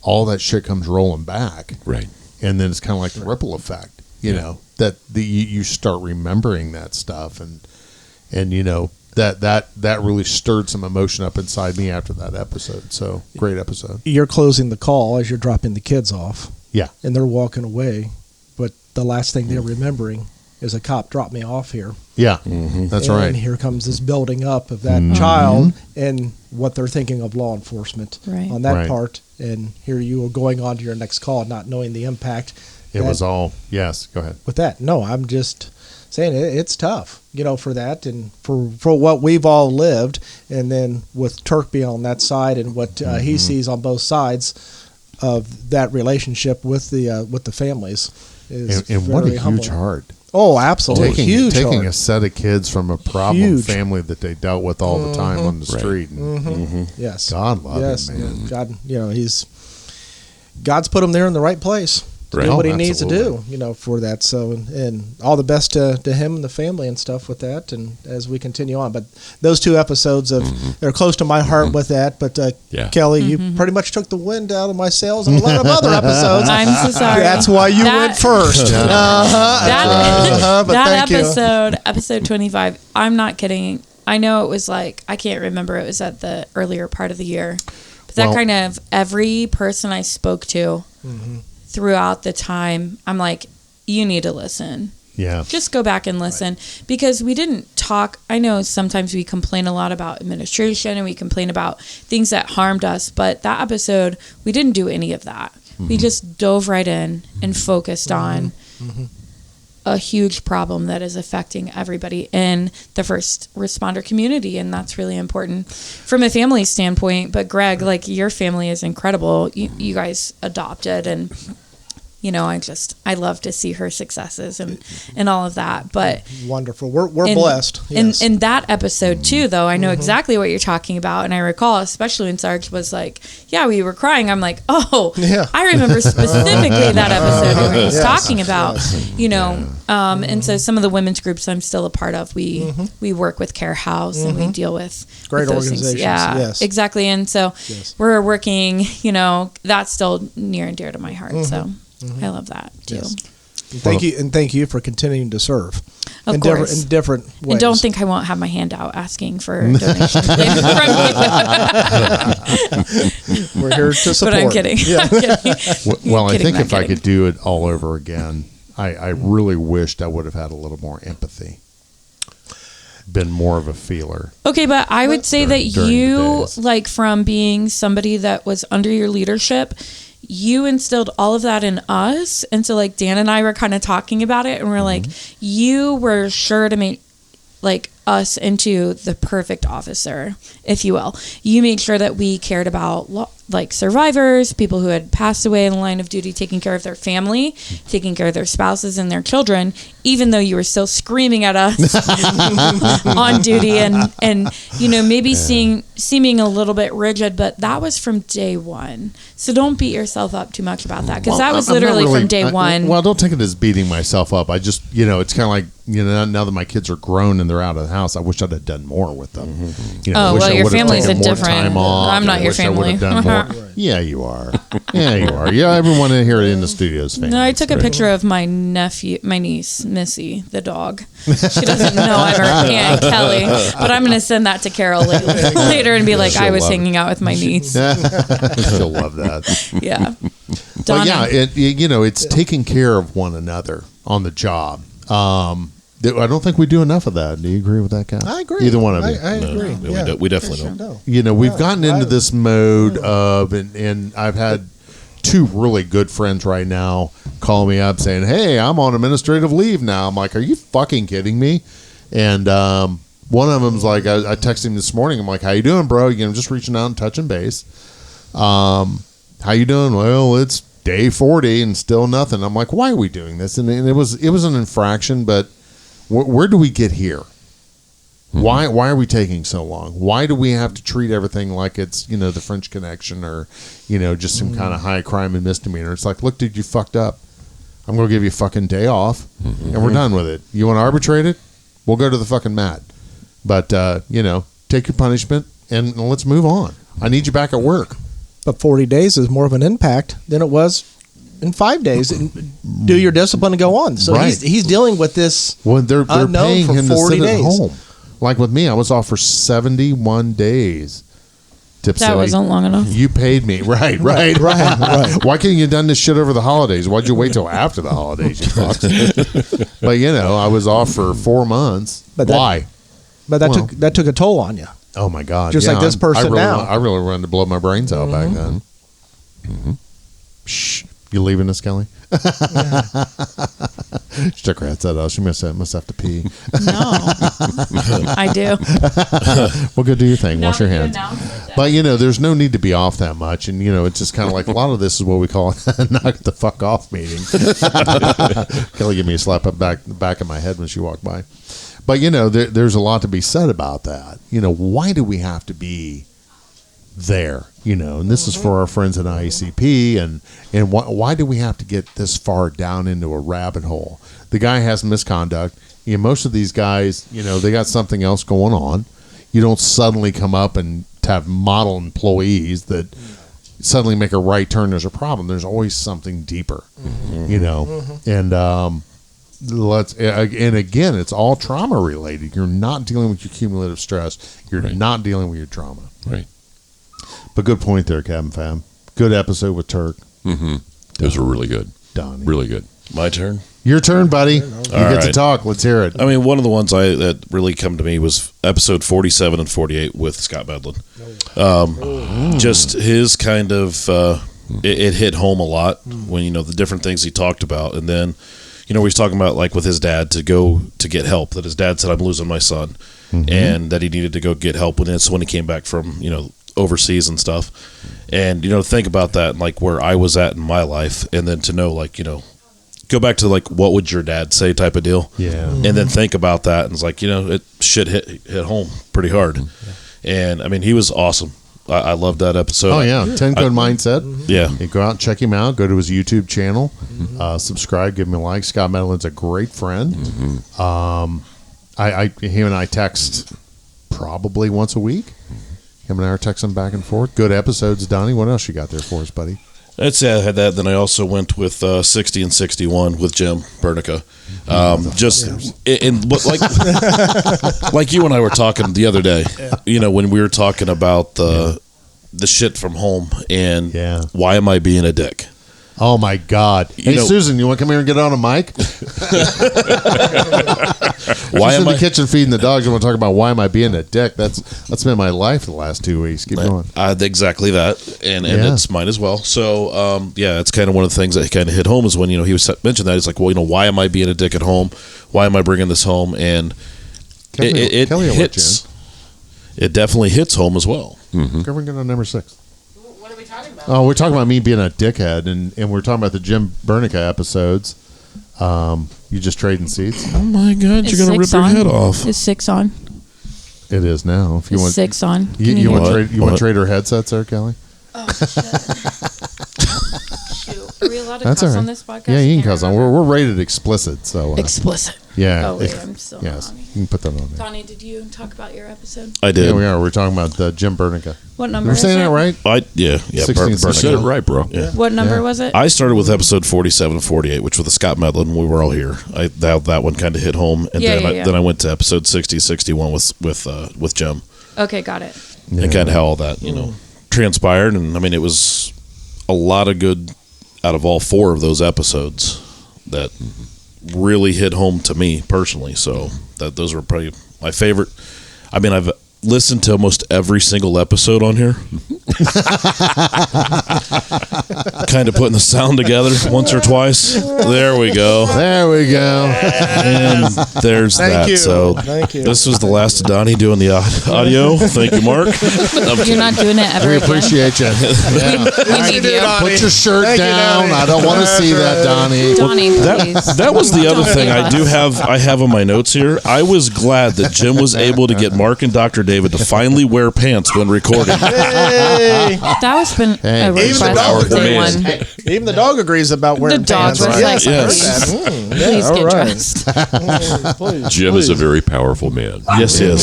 A: all that shit comes rolling back.
B: Right.
A: And then it's kind of like the ripple effect. You know, that you start remembering that stuff, and you know that really stirred some emotion up inside me after that episode. So great episode.
D: You're closing the call as you're dropping the kids off,
A: Yeah,
D: and they're walking away, but the last thing they're remembering is a cop dropped me off here.
A: yeah, that's
D: And
A: right.
D: here comes this building up of that child and what they're thinking of law enforcement
C: Right.
D: on that
A: Right.
D: part. And here you are going on to your next call, not knowing the impact.
A: It
D: that-
A: was all yes. Go ahead.
D: with that. No, I'm just saying it's tough, you know, for that and for what we've all lived. And then with Turk being on that side and what he sees on both sides of that relationship with the families is
A: And what a
D: very
A: huge
D: humbling.
A: heart.
D: Oh, absolutely.
A: Taking
D: Huge heart.
A: a set of kids from a problem
D: Huge.
A: family that they dealt with all the time on the
B: Right.
A: street. And
D: Yes.
A: God love
D: yes.
A: him, man.
D: God, you know, God's put him there in the right place. To
B: Right.
D: do what he
A: Oh,
D: needs to
A: absolutely.
D: do, you know, for that. So, and all the best to him and the family and stuff with that. And as we continue on, but those two episodes they're close to my heart with that. But
B: Yeah.
D: Kelly, you pretty much took the wind out of my sails on a lot of other episodes.
C: I'm so sorry.
D: That's why you went first.
C: That,
D: but
C: that
D: thank you.
C: episode 25, I'm not kidding. I know it was like, I can't remember, it was at the earlier part of the year. But that
A: Well-
C: kind of, every person I spoke to throughout the time, I'm like, you need to listen.
A: Yeah.
C: Just go back and listen because we didn't talk. I know sometimes we complain a lot about administration and we complain about things that harmed us, but that episode, we didn't do any of that. We just dove right in and focused on a huge problem that is affecting everybody in the first responder community. And that's really important from a family standpoint. But Greg, like your family is incredible. You guys adopted and you know, I love to see her successes and all of that. But
D: Wonderful. We're blessed. Yes.
C: in that episode too, though, I know exactly what you're talking about, and I recall, especially when Sarge was like, "Yeah, we were crying." I'm like, "Oh,
D: Yeah.
C: I remember specifically that episode when he was
D: Yes.
C: talking about, you know." And so some of the women's groups I'm still a part of, we work with Care House and we deal with
D: Great
C: with those things.
D: organizations,
C: Yeah,
D: yes.
C: exactly. And so
D: Yes.
C: we're working. You know, that's still near and dear to my heart. So I love that too.
D: Yes. And thank you for continuing to serve
C: Of
D: in
C: course.
D: different ways.
C: And don't think I won't have my hand out asking for donations from you.
D: We're here to support.
C: But I'm kidding.
D: Yeah.
C: I'm kidding.
A: Well, I
C: Kidding,
A: think
C: not
A: if I
C: kidding.
A: could do it all over again, I really wished I would have had a little more empathy, been more of a feeler.
C: Okay, but I would say that
A: During the
C: you,
A: days.
C: like from being somebody that was under your leadership, you instilled all of that in us. And so like Dan and I were kind of talking about it and we're like, you were sure to make like us into the perfect officer, if you will. You made sure that we cared about like survivors, people who had passed away in the line of duty, taking care of their family, taking care of their spouses and their children, even though you were still screaming at us on duty and maybe seeming a little bit rigid, but that was from day one. So don't beat yourself up too much about that, because that was literally from day one.
A: Well, don't take it as beating myself up. I just, it's kind of like, now that my kids are grown and they're out of the house, I wish I'd have done more with them.
C: Your family's a different. I'm not your family.
A: Yeah, you are. Yeah, everyone in here in the studio is family.
C: No, I took a picture of my niece, Missy, the dog. She doesn't know I'm her Aunt Kelly, but I'm going to send that to Carol later and be like, I was hanging out with my niece.
A: She'll love that.
C: Yeah.
A: But yeah, it's taking care of one another on the job. I don't think we do enough of that. Do you agree with that, Kat?
D: I agree.
A: Either one of you.
D: I agree.
E: No, we definitely don't.
D: No.
A: We've gotten into this mode of, and I've had two really good friends right now call me up saying, hey, I'm on administrative leave now. I'm like, are you fucking kidding me? And one of them's like, I texted him this morning. I'm like, how you doing, bro? Just reaching out and touching base. How you doing? Well, it's day 40 and still nothing. I'm like, why are we doing this? And it was an infraction, but where do we get here? Why are we taking so long? Why do we have to treat everything like it's, the French Connection or, just some kind of high crime and misdemeanor? It's like, look, dude, you fucked up. I'm going to give you a fucking day off and we're done with it. You want to arbitrate it? We'll go to the fucking mat. But, take your punishment and let's move on. I need you back at work.
D: But 40 days is more of an impact than it was in 5 days. Do your discipline and go on. So
A: right.
D: he's dealing with this.
A: Well, they're paying
D: for
A: him
D: 40
A: to sit
D: days.
A: at home. Like with me, I was off for 71 days.
C: That wasn't long enough.
A: You paid me. Right. Why couldn't you have done this shit over the holidays? Why'd you wait till after the holidays, you fucks? But, I was off for 4 months. Why?
D: That took a toll on you.
A: Oh, my God.
D: Just like this person now.
A: I really wanted to blow my brains out back then. Mm-hmm. Shh. You leaving us, Kelly? She took her headset off. She must have to pee.
C: No. I do.
A: Well, go do your thing. Wash your hands. But, there's no need to be off that much. And, it's just kind of like a lot of this is what we call a knock the fuck off meeting. Kelly gave me a slap up the back of my head when she walked by. But, there's a lot to be said about that. Why do we have to be there? And this is for our friends at IACP. And why do we have to get this far down into a rabbit hole? The guy has misconduct. Most of these guys, they got something else going on. You don't suddenly come up and have model employees that suddenly make a right turn. There's a problem. There's always something deeper, and and again, it's all trauma related. You're not dealing with your cumulative stress. You're not dealing with your trauma.
B: Right.
A: But good point there, Cabin Fam. Good episode with Turk.
B: Those were really good.
A: Donnie.
B: Really good.
E: My turn?
A: Your turn, buddy. You get to talk. Let's hear it.
E: I mean, one of the ones that really come to me was episode 47 and 48 with Scott Medlin. Just his kind of, it hit home a lot when, the different things he talked about. And then, he's talking about like with his dad to go to get help, that his dad said, I'm losing my son. And that he needed to go get help when he came back from, overseas and stuff. And, think about that and like where I was at in my life. And then to know like, go back to like, what would your dad say type of deal.
A: Yeah.
E: And then think about that. And it's like, it shit hit home pretty hard. And I mean, he was awesome. I loved that episode.
A: Oh yeah. 10 Code Mindset.
E: Yeah.
A: You go out and check him out. Go to his YouTube channel, subscribe, give him a like. Scott Medlin's a great friend. Him and I text probably once a week. Him and I are texting back and forth. Good episodes, Donnie. What else you got there for us, buddy?
E: I'd say I had that. Then I also went with 60 and 61 with Jim Bernica. Like you and I were talking the other day, when we were talking about the shit from home and why am I being a dick?
A: Oh my God! Hey Susan, you want to come here and get on a mic? Why am I in the kitchen feeding the dogs? You want to talk about why am I being a dick? That's been my life for the last 2 weeks. Keep going.
E: Exactly that, and it's mine as well. So it's kind of one of the things that kind of hit home is when he was mentioned that it's like, well, why am I being a dick at home? Why am I bringing this home? And it hits. It definitely hits home as well.
A: Go and get on number 6.
C: What are we
A: Oh, we're talking about me being a dickhead, and we're talking about the Jim Bernica episodes. You just trading seats?
E: Oh my God,
C: Is
E: you're gonna rip
C: 6
E: your
C: on?
E: head off.
C: Is 6 on?
A: It is now. If you
C: Is
A: want
C: 6 on? Can
A: you want
E: What?
A: trade you want
E: What?
A: to trade her headsets there, Kelly?
C: Oh, shit. Shoot. Are we allowed to
A: That's
C: cuss
A: all right.
C: on this podcast?
A: Yeah, you can
C: Can't
A: cuss on.
C: remember.
A: We're rated explicit, so
C: Explicit.
A: yeah.
C: Oh, wait, I'm still
A: yes,
C: on.
A: you can put that on there.
C: Donnie, did you talk about your episode?
E: I did.
A: Yeah, we are. We're talking about Jim Bernica.
C: What number
A: We're
C: is
A: saying
C: it?
A: that right?
E: Yeah.
A: 16
B: You said it
A: Bernica.
B: right, bro.
E: Yeah.
C: What number
A: Yeah.
C: was it?
E: I started with episode 47 and 48, which was the Scott Medlin. We were all here. That one kind of hit home, and then I went to episode 60, 61 with Jim,
C: Okay, got it.
E: and kind of how all that transpired. And I mean, it was a lot of good out of all 4 of those episodes that really hit home to me personally. So those were probably my favorite. I mean, I've listened to almost every single episode on here. Kind of putting the sound together once or twice. There we go.
A: There we go.
E: And there's
D: Thank
E: that.
D: you.
E: So
D: Thank you.
E: this was the last of Donnie doing the audio. Thank you, Mark.
C: You're not doing it ever
A: We
C: again.
A: appreciate you. Yeah.
C: We need you.
A: Put your shirt
D: Thank you,
A: down.
D: Donnie.
A: I don't want to see that, Donnie.
C: Donnie, please.
E: That was the other
C: Don't
E: thing
C: leave
E: I
C: us.
E: have on my notes here. I was glad that Jim was able to get Mark and Dr. David to finally wear pants when recording.
D: Hey.
C: That was been
A: Hey,
C: a
A: even the
C: request
D: dog
C: from day
B: agrees.
C: one.
D: Even the dog agrees about wearing
C: The dog
D: pants.
C: was
D: Yes,
C: like,
D: I heard
E: Yes.
D: that. Yeah,
C: Please
D: all
C: get
D: right.
C: dressed.
D: Please,
B: Jim is a
D: please.
B: very powerful man.
E: Yes, yeah.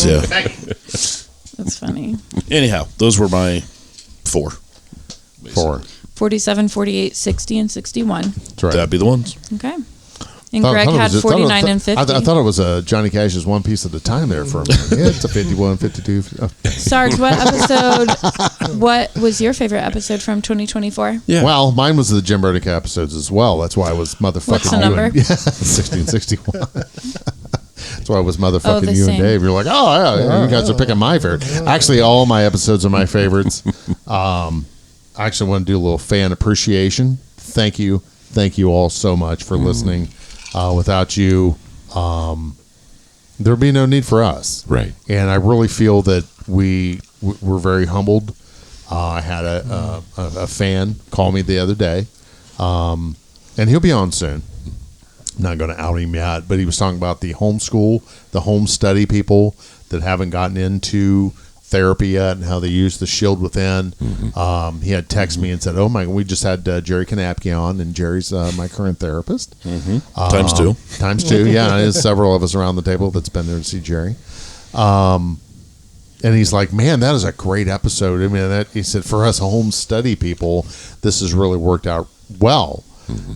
C: That's funny.
E: Anyhow, those were my 4.
A: 4.
C: 47, 48, 60, and 61.
A: That's right.
E: That'd be the ones.
C: Okay. And Greg had 49 and 50.
A: I thought it was Johnny Cash's One Piece at a Time there for a minute. Yeah, it's a 51, 52.
C: Sarge, what was your favorite episode from 2024?
B: Yeah.
A: Well, mine was the Jim Bernica episodes as well. That's why I was motherfucking
C: What's the
A: you
C: number?
A: and- Yeah, 1661. That's why I was motherfucking
C: the
A: you
C: same.
A: and Dave. You're like, oh, yeah, you guys are picking my favorite. Actually, all my episodes are my favorites. I actually want to do a little fan appreciation. Thank you all so much for listening. Without you, there'd be no need for us.
B: Right.
A: And I really feel that we're very humbled. I had a fan call me the other day, and he'll be on soon. I'm not going to out him yet, but he was talking about the homeschool, the home study people that haven't gotten into therapy yet and how they use the shield within. He had texted me and said, oh my, we just had Jerry Kanapke on, and Jerry's my current therapist.
E: Times 2.
A: Times 2, yeah. There's several of us around the table that's been there to see Jerry. And he's like, man, that is a great episode. I mean, he said, for us home study people, this has really worked out well.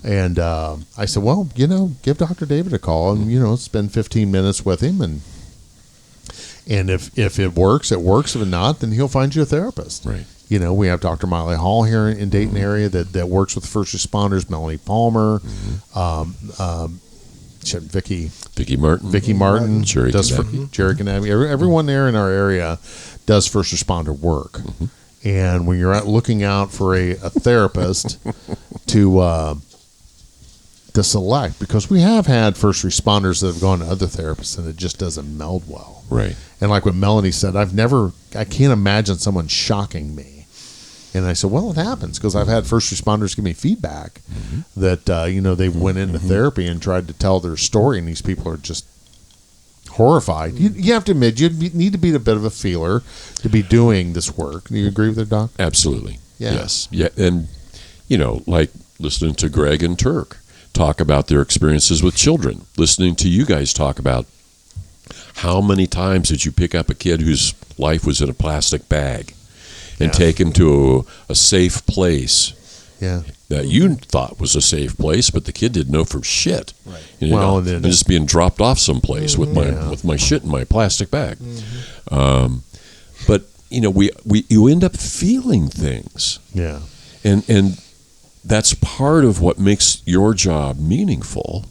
A: And I said, well, give Dr. David a call and, spend 15 minutes with him. And if it works, it works. If not, then he'll find you a therapist.
B: Right.
A: We have Dr. Miley Hall here in Dayton area that works with first responders, Melanie Palmer,
B: Vicky Martin. Jerry
A: does
B: Kanapke.
A: Jerry Kanapke. Everyone there in our area does first responder work. And when you're out looking out for a therapist to select, because we have had first responders that have gone to other therapists and it just doesn't meld well.
B: Right.
A: And like what Melanie said, I can't imagine someone shocking me. And I said, well, it happens because I've had first responders give me feedback that, they went into therapy and tried to tell their story, and these people are just horrified. You have to admit, you need to be a bit of a feeler to be doing this work. Do you agree with it, Doc?
B: Absolutely.
A: Yeah.
B: Yes. Yeah. And, like listening to Greg and Turk talk about their experiences with children, listening to you guys talk about how many times did you pick up a kid whose life was in a plastic bag and take him to a safe place
A: Yeah.
B: that you thought was a safe place, but the kid didn't know for shit.
E: Right.
A: Well,
B: and
A: and then-
B: just being dropped off someplace with my shit in my plastic bag. But you end up feeling things,
A: Yeah.
B: and that's part of what makes your job meaningful.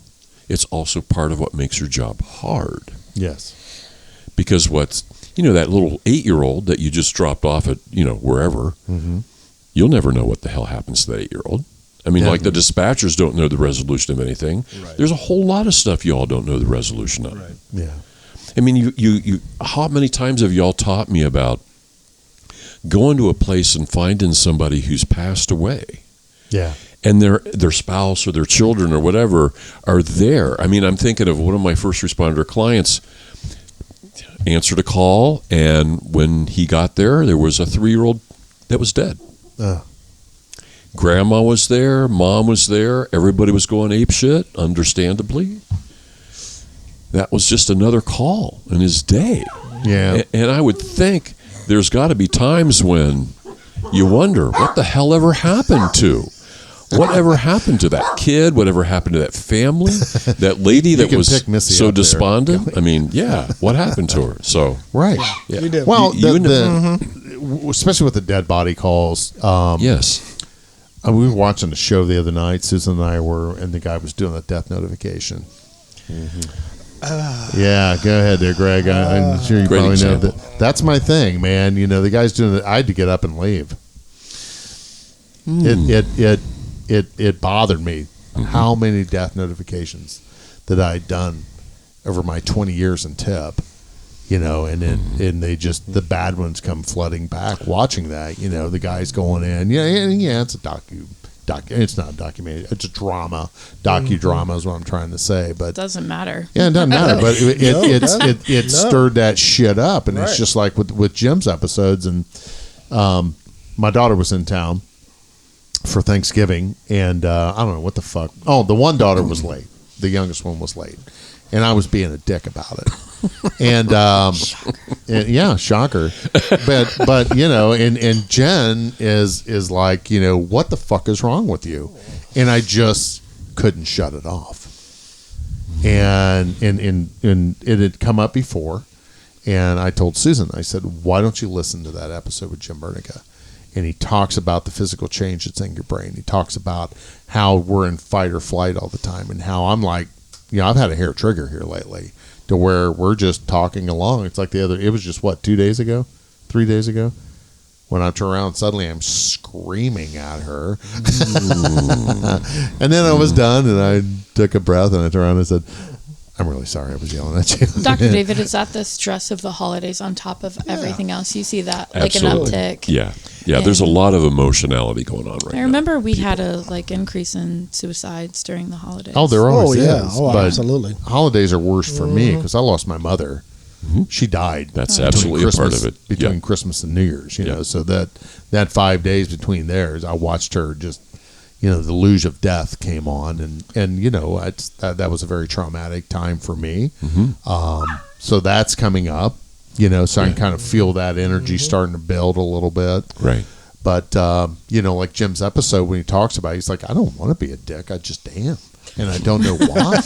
B: It's also part of what makes your job hard.
A: Yes.
B: Because that little 8-year-old that you just dropped off at, wherever, you'll never know what the hell happens to that 8-year-old. I mean, like the dispatchers don't know the resolution of anything.
E: Right.
B: There's a whole lot of stuff you all don't know the resolution of.
E: Right.
A: Yeah.
B: I mean, you how many times have y'all taught me about going to a place and finding somebody who's passed away.
A: Yeah.
B: And their spouse or their children or whatever are there. I mean, I'm thinking of one of my first responder clients answered a call, and when he got there was a 3-year-old that was dead. Grandma was there, mom was there, everybody was going apeshit, understandably. That was just another call in his day.
A: Yeah.
B: And I would think there's got to be times when you wonder, what the hell ever happened to? Whatever happened to that kid? Whatever happened to that family? That lady that was so despondent? I mean, what happened to her? So
A: right.
D: Yeah. You do.
A: Well, especially with the dead body calls.
B: Yes.
A: We were watching the show the other night. Susan and I were, and the guy was doing the death notification. Yeah, go ahead there, Greg. I'm sure you probably
B: example.
A: know that. That's my thing, man. You know, the guy's doing it. I had to get up and leave. It bothered me how many death notifications that I'd done over my 20 years in TIP. You know, and they just, the bad ones come flooding back. Watching that, you know, the guy's going in. Yeah, it's a it's not a documentary. It's a drama. Docudrama is what I'm trying to say. But
C: doesn't matter.
A: Yeah, it doesn't matter. But it stirred that shit up, and it's just like with Jim's episodes. And my daughter was in town for Thanksgiving, and I don't know what the fuck. Oh, the one daughter was late. The youngest one was late, and I was being a dick about it. And yeah, shocker. But you know, and Jen is like, you know, what the fuck is wrong with you? And I just couldn't shut it off. And it had come up before, and I told Susan, I said, why don't you listen to that episode with Jim Bernica? And he talks about the physical change that's in your brain. He talks about how we're in fight or flight all the time, and how I'm like, you know, I've had a hair trigger here lately, to where we're just talking along. It's like it was just, 3 days ago, when I turn around, suddenly I'm screaming at her. And then I was done, and I took a breath, and I turned around and said, I'm really sorry I was yelling at you.
C: Dr. David, is that the stress of the holidays on top of everything else? You see that
B: Absolutely.
C: Like an uptick?
B: Yeah. There's a lot of emotionality going on right now.
C: I remember we had a increase in suicides during the holidays.
A: Oh, there always is.
D: But absolutely.
A: Holidays are worse for me because I lost my mother. She died.
B: That's absolutely a part of it.
A: Between Christmas and New Year's, you know, so that 5 days between theirs, I watched her just, you know, the luge of death came on, and you know, that was a very traumatic time for me. So that's coming up, you know, so I can kind of feel that energy starting to build a little bit.
B: Right.
A: But, you know, like Jim's episode, when he talks about it, he's like, I don't want to be a dick. I just am. And I don't know why,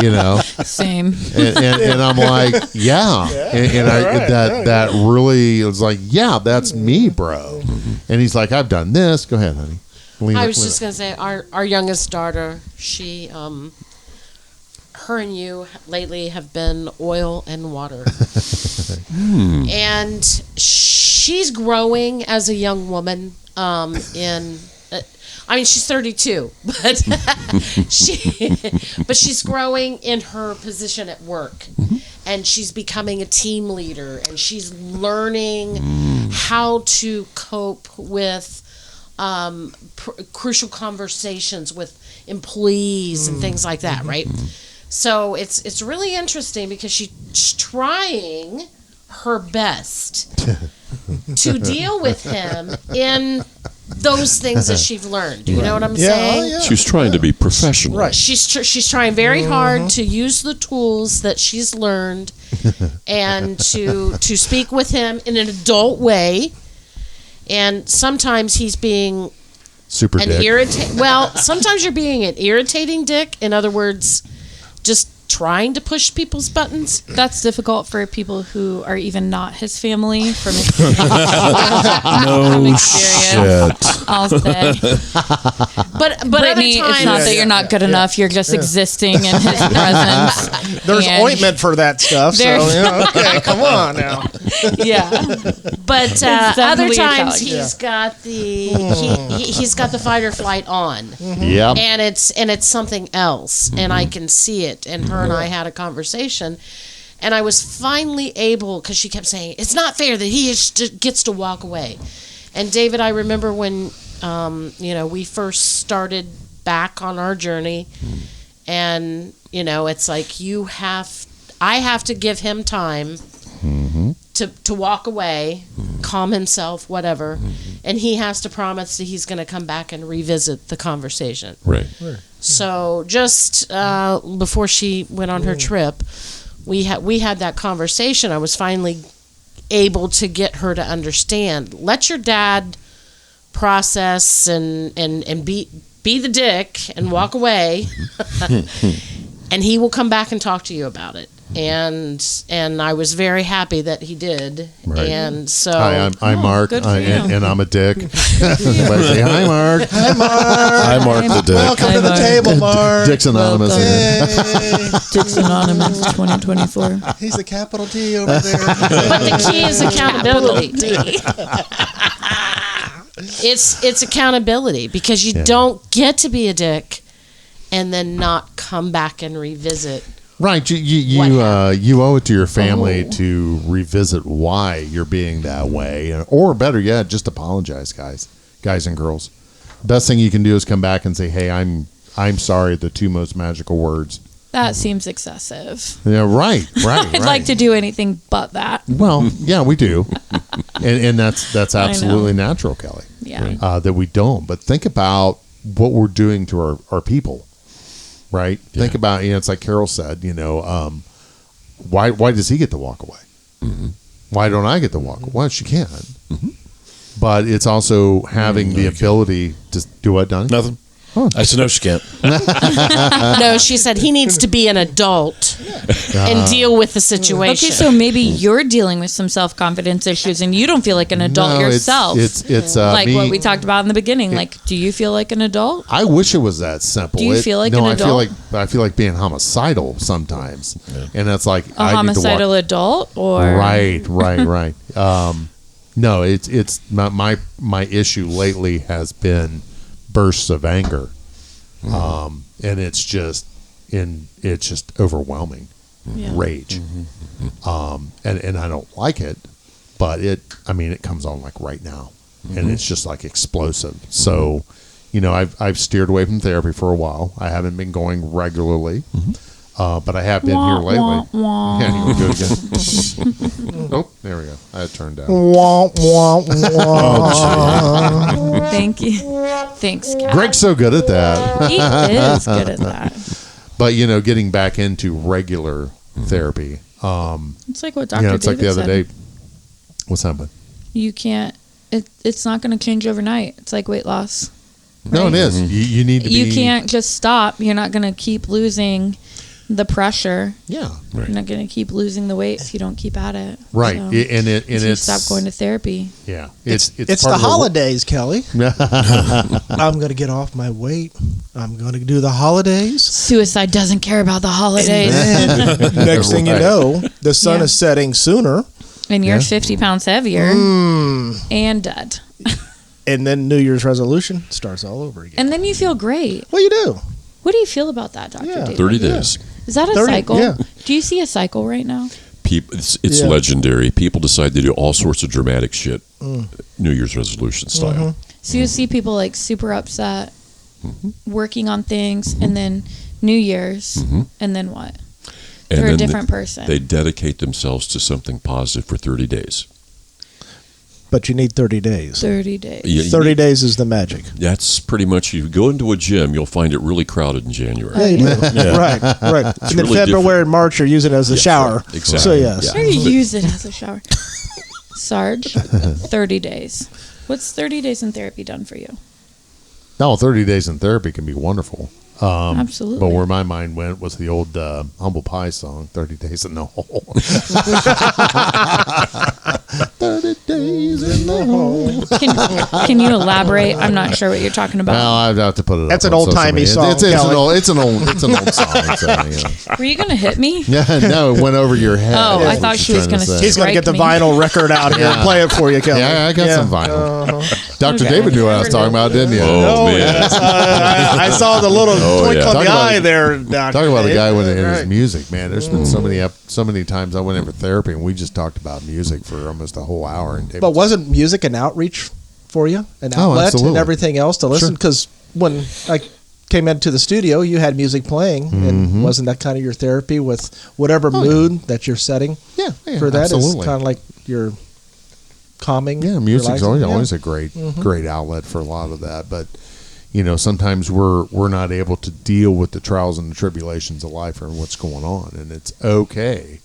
A: you know.
C: Same.
A: And I'm like, yeah. That really was like, yeah, that's me, bro. And he's like, I've done this. Go ahead, honey.
F: I was just going to say, our youngest daughter, she, her and you lately have been oil and water. And she's growing as a young woman she's 32, but she's growing in her position at work, and she's becoming a team leader, and she's learning how to cope with crucial conversations with employees and things like that, right? So it's really interesting because she's trying her best to deal with him in those things that she's learned. You know what I'm saying?
B: Yeah. She's trying to be professional.
F: Right. She's trying very hard to use the tools that she's learned and to speak with him in an adult way. And sometimes he's being
A: super dick.
F: Sometimes you're being an irritating dick. In other words, just trying to push people's buttons.
C: That's difficult for people who are even not his family from
E: No
C: experience.
E: shit.
C: I'll say.
F: But
C: Brittany,
F: other times,
C: it's not that you're not good enough. You're just existing in his presence.
D: There's ointment for that stuff. So, you know, okay, come on now.
C: Yeah.
F: But other
C: definitely a
F: times
C: challenge.
F: he's got he's got the fight or flight on.
A: Yep.
F: And it's something else, and I can see it. And her and I had a conversation, And I was finally able, because she kept saying, it's not fair that he gets to walk away. And David, I remember when, we first started back on our journey, and, it's like I have to give him time to walk away, calm himself, whatever, and he has to promise that he's going to come back and revisit the conversation.
B: Right.
F: So just before she went on her trip, we had that conversation. I was finally able to get her to understand. Let your dad process and be the dick and walk away, and he will come back and talk to you about it. And I was very happy that he did.
A: Right.
F: And so
A: Hi, I'm Mark,
C: good for you.
A: and I'm a dick. Everybody say hi, Mark.
D: Hi, Mark.
E: Hi, Mark the Dick.
D: Welcome
C: Hi,
D: to the
C: Mark.
D: table, Mark.
A: Dick's Anonymous.
C: Welcome.
A: Here.
C: Dicks Anonymous 2024.
D: He's the capital T over there.
F: but the key is accountability. It's accountability, because you don't get to be a dick and then not come back and revisit.
A: Right, you owe it to your family to revisit why you're being that way, or better yet, just apologize, guys and girls. Best thing you can do is come back and say, "Hey, I'm sorry." The two most magical words.
C: That seems excessive.
A: Yeah, right.
C: I'd like to do anything but that.
A: Well, yeah, we do, and that's absolutely natural, Kelly.
C: Yeah.
A: That we don't. But think about what we're doing to our people. Right.
B: Yeah.
A: Think about, it's like Carol said, why does he get to walk away? Why don't I get to walk away? Well, she can. But it's also having the ability to do what, Donnie?
E: Nothing. I said, no, she can't.
F: No, she said he needs to be an adult and deal with the situation.
C: Okay, so maybe you're dealing with some self-confidence issues and you don't feel like an adult
A: No,
C: yourself.
A: It's
C: like
A: me.
C: what we talked about in the beginning. Like, do you feel like an adult?
A: I wish it was that simple.
C: Do you feel like
A: no,
C: an adult?
A: I feel like being homicidal sometimes, and it's like
C: A homicidal adult, or
A: Right. No, it's not my issue lately has been bursts of anger, and it's just overwhelming rage, and I don't like it, but it comes on like right now, and it's just like explosive. So, I've steered away from therapy for a while. I haven't been going regularly. But I have been here lately. Yeah, you want to do it again? Oh, there we go. I had turned down.
C: Thank you. Thanks, Kat.
A: Greg's so good at that.
C: He is good at that.
A: But, getting back into regular therapy.
C: It's like what Dr.
A: It's like the
C: David
A: other
C: said.
A: day. What's happened?
C: You can't. It's not going to change overnight. It's like weight loss.
A: No, it is. You need to be.
C: You can't just stop. You're not going to keep losing the pressure.
A: Yeah.
C: You're not going to keep losing the weight if you don't keep at it.
A: Right.
C: So,
A: And
C: if you
A: it's.
C: stop going to therapy.
A: Yeah.
D: It's
A: part
D: the
A: of
D: holidays, Kelly. I'm going to get off my weight. I'm going to do the holidays.
C: Suicide doesn't care about the holidays.
D: Next thing you
A: Right.
D: know, the sun
C: Yeah.
D: is setting sooner.
C: And you're 50 pounds heavier and dead.
D: And then New Year's resolution starts all over again.
C: And then you feel great.
D: Well, you do.
C: What do you feel about that, Dr.
D: Yeah.
C: David?
B: 30 days.
C: Is that a
D: 30,
C: cycle?
D: yeah.
C: Do you see a cycle right now?
B: It's
D: Yeah.
B: legendary. People decide to do all sorts of dramatic shit, New Year's resolution style.
C: So you see people like super upset, working on things, and then New Year's, and then what?
B: And
C: They're a
B: then
C: different person.
B: They dedicate themselves to something positive for 30 days.
D: But you need 30 days.
C: 30 days.
B: You-
D: 30 days is the magic.
B: That's pretty much, you go into a gym, you'll find it really crowded in January.
D: Yeah, you do. Right. And then
B: really
D: February
B: different.
D: and March are using it as a shower.
B: right. Exactly.
D: So, yes.
B: Yeah.
C: Or you use it as a shower. Sarge, 30 days. What's 30 days in therapy done for you?
A: No, 30 days in therapy can be wonderful.
C: Absolutely.
A: But where my mind went was the old Humble Pie song, 30 Days in the Hole. 30 days in the hole.
C: Can you elaborate? I'm not sure what you're talking about.
A: Well, I'd have to put it.
D: That's
A: up
D: an
A: on
D: old-timey
A: social media.
D: song,
A: It's an old song. So, you know.
C: Were you going to hit me?
A: Yeah, no, it went over your head.
C: Oh,
A: That's
C: I
A: what
C: thought
A: she's
C: she was
A: trying
C: gonna
A: say.
D: He's going to get the
C: Strike me.
D: vinyl record out here and play it for you, Kelly.
A: Yeah, I got some vinyl. Dr.
C: Okay.
A: David knew what I was talking about, didn't you?
B: Oh, man.
D: Yes, I saw the little twinkle
B: yeah.
D: in
A: Talk
D: the
A: about-
D: eye there.
A: Talking about a guy with his
D: Right.
A: music, man. There's been so many times I went in for therapy and we just talked about music for almost a whole hour. And David
D: But wasn't music an outreach for you, an outlet,
A: absolutely.
D: and everything else to listen?
A: Sure.
D: Because when I came into the studio, you had music playing, and wasn't that kind of your therapy with whatever mood that you're setting
A: yeah,
D: for that?
A: absolutely.
D: Is kind of like your calming.
A: Yeah, music's
D: relaxing?
A: always a great outlet for a lot of that. But you know, sometimes we're not able to deal with the trials and the tribulations of life and what's going on, and it's okay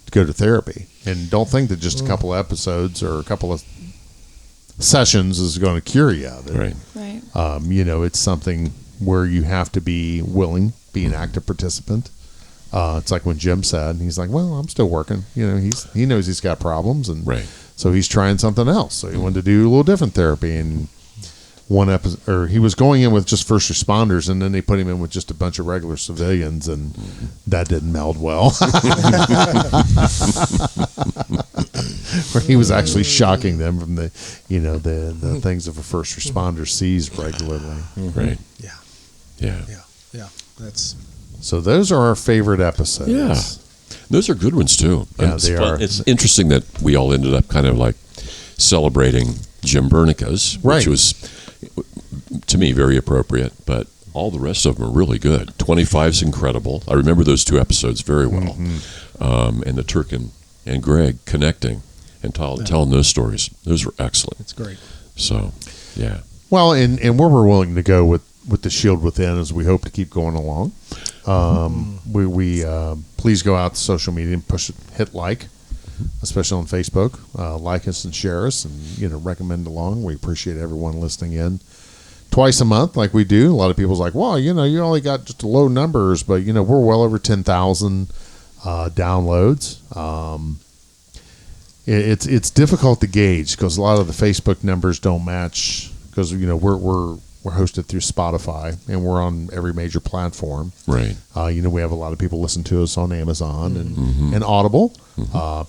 A: to go to therapy. And don't think that just a couple of episodes or a couple of sessions is going to cure you of it.
B: Right.
C: Right.
A: You know, it's something where you have to be willing, be an active participant. It's like when Jim said, he's like, "Well, I'm still working." You know, he knows he's got problems, and
B: Right.
A: so he's trying something else. So he wanted to do a little different therapy, and one episode, or he was going in with just first responders, and then they put him in with just a bunch of regular civilians, and that didn't meld well. Where he was actually shocking them from the things of a first responder sees regularly.
B: Right.
D: Yeah,
B: Yeah.
D: yeah. That's
A: So those are our favorite episodes.
B: Yeah. Those are good ones too.
A: Yeah,
B: It's
A: they
B: fun.
A: are.
B: It's interesting that we all ended up kind of like celebrating Jim Bernica's,
A: Right.
B: which was to me very appropriate, but all the rest of them are really good. 25's incredible. I remember those two episodes very well. And the Turk and Greg connecting and telling those stories. Those were excellent.
D: it's great.
B: So, yeah.
A: Well, and where we're willing to go with the Shield Within as we hope to keep going along. We please go out to social media and hit like, especially on Facebook. Like us and share us, and recommend along. We appreciate everyone listening in twice a month, like we do. A lot of people's like, "Well, you only got just low numbers," but we're well over 10,000 downloads. It's difficult to gauge because a lot of the Facebook numbers don't match because we're hosted through Spotify and we're on every major platform.
B: Right.
A: We have a lot of people listen to us on Amazon and Audible,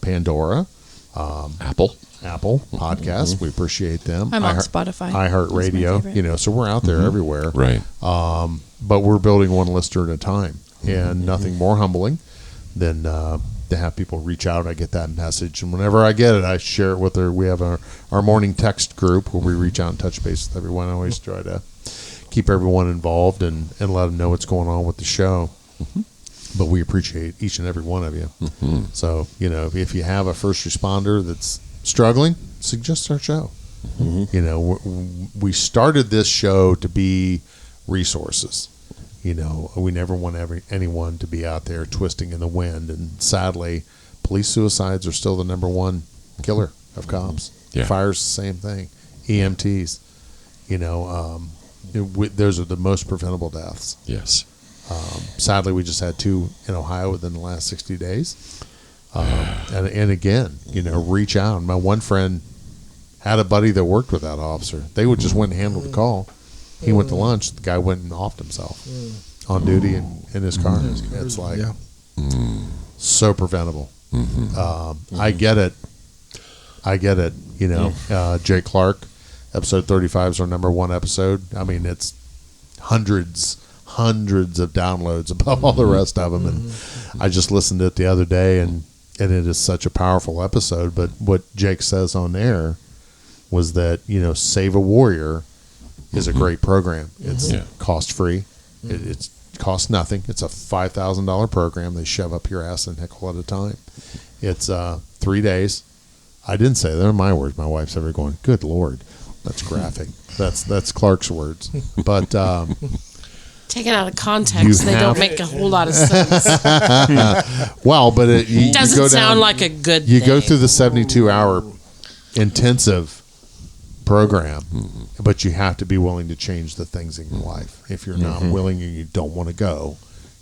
A: Pandora,
B: Apple.
A: Podcasts. We appreciate them.
C: I'm on Spotify. That's my
A: iHeartRadio.
C: favorite.
A: So we're out there everywhere.
B: Right.
A: But we're building one lister at a time, and nothing more humbling than to have people reach out. I get that message, and whenever I get it, I share it with her. We have our morning text group where we reach out and touch base with everyone. I always try to keep everyone involved and let them know what's going on with the show. But we appreciate each and every one of you. So, if you have a first responder that's struggling, suggest our show. We started this show to be resources. We never want anyone to be out there twisting in the wind. And sadly, police suicides are still the number one killer of cops.
B: Yeah.
A: Fire's the same thing. EMTs, those are the most preventable deaths.
B: Yes.
A: Sadly, we just had 2 in Ohio within the last 60 days. And again, reach out. My one friend had a buddy that worked with that officer. They would just went and handle the call. He went to lunch. The guy went and offed himself on duty in his car. It's like so preventable. I get it. Jay Clark, episode 35 is our number one episode. I mean, it's hundreds of downloads above all the rest of them. And I just listened to it the other day, and it is such a powerful episode. But what Jake says on there was that, Save a Warrior is a great program. It's cost-free. It costs nothing. It's a $5,000 program they shove up your ass a nickel at a time. It's 3 days. I didn't say that. They're my words. My wife's ever going, good Lord, that's graphic. That's Clark's words. But
F: Taken out of context, they don't make a whole lot of sense.
A: well, but you
F: Doesn't
A: go
F: sound
A: down,
F: like a good
A: you
F: thing.
A: go through the 72-hour intensive program, but you have to be willing to change the things in your life. If you're not willing and you don't want to go,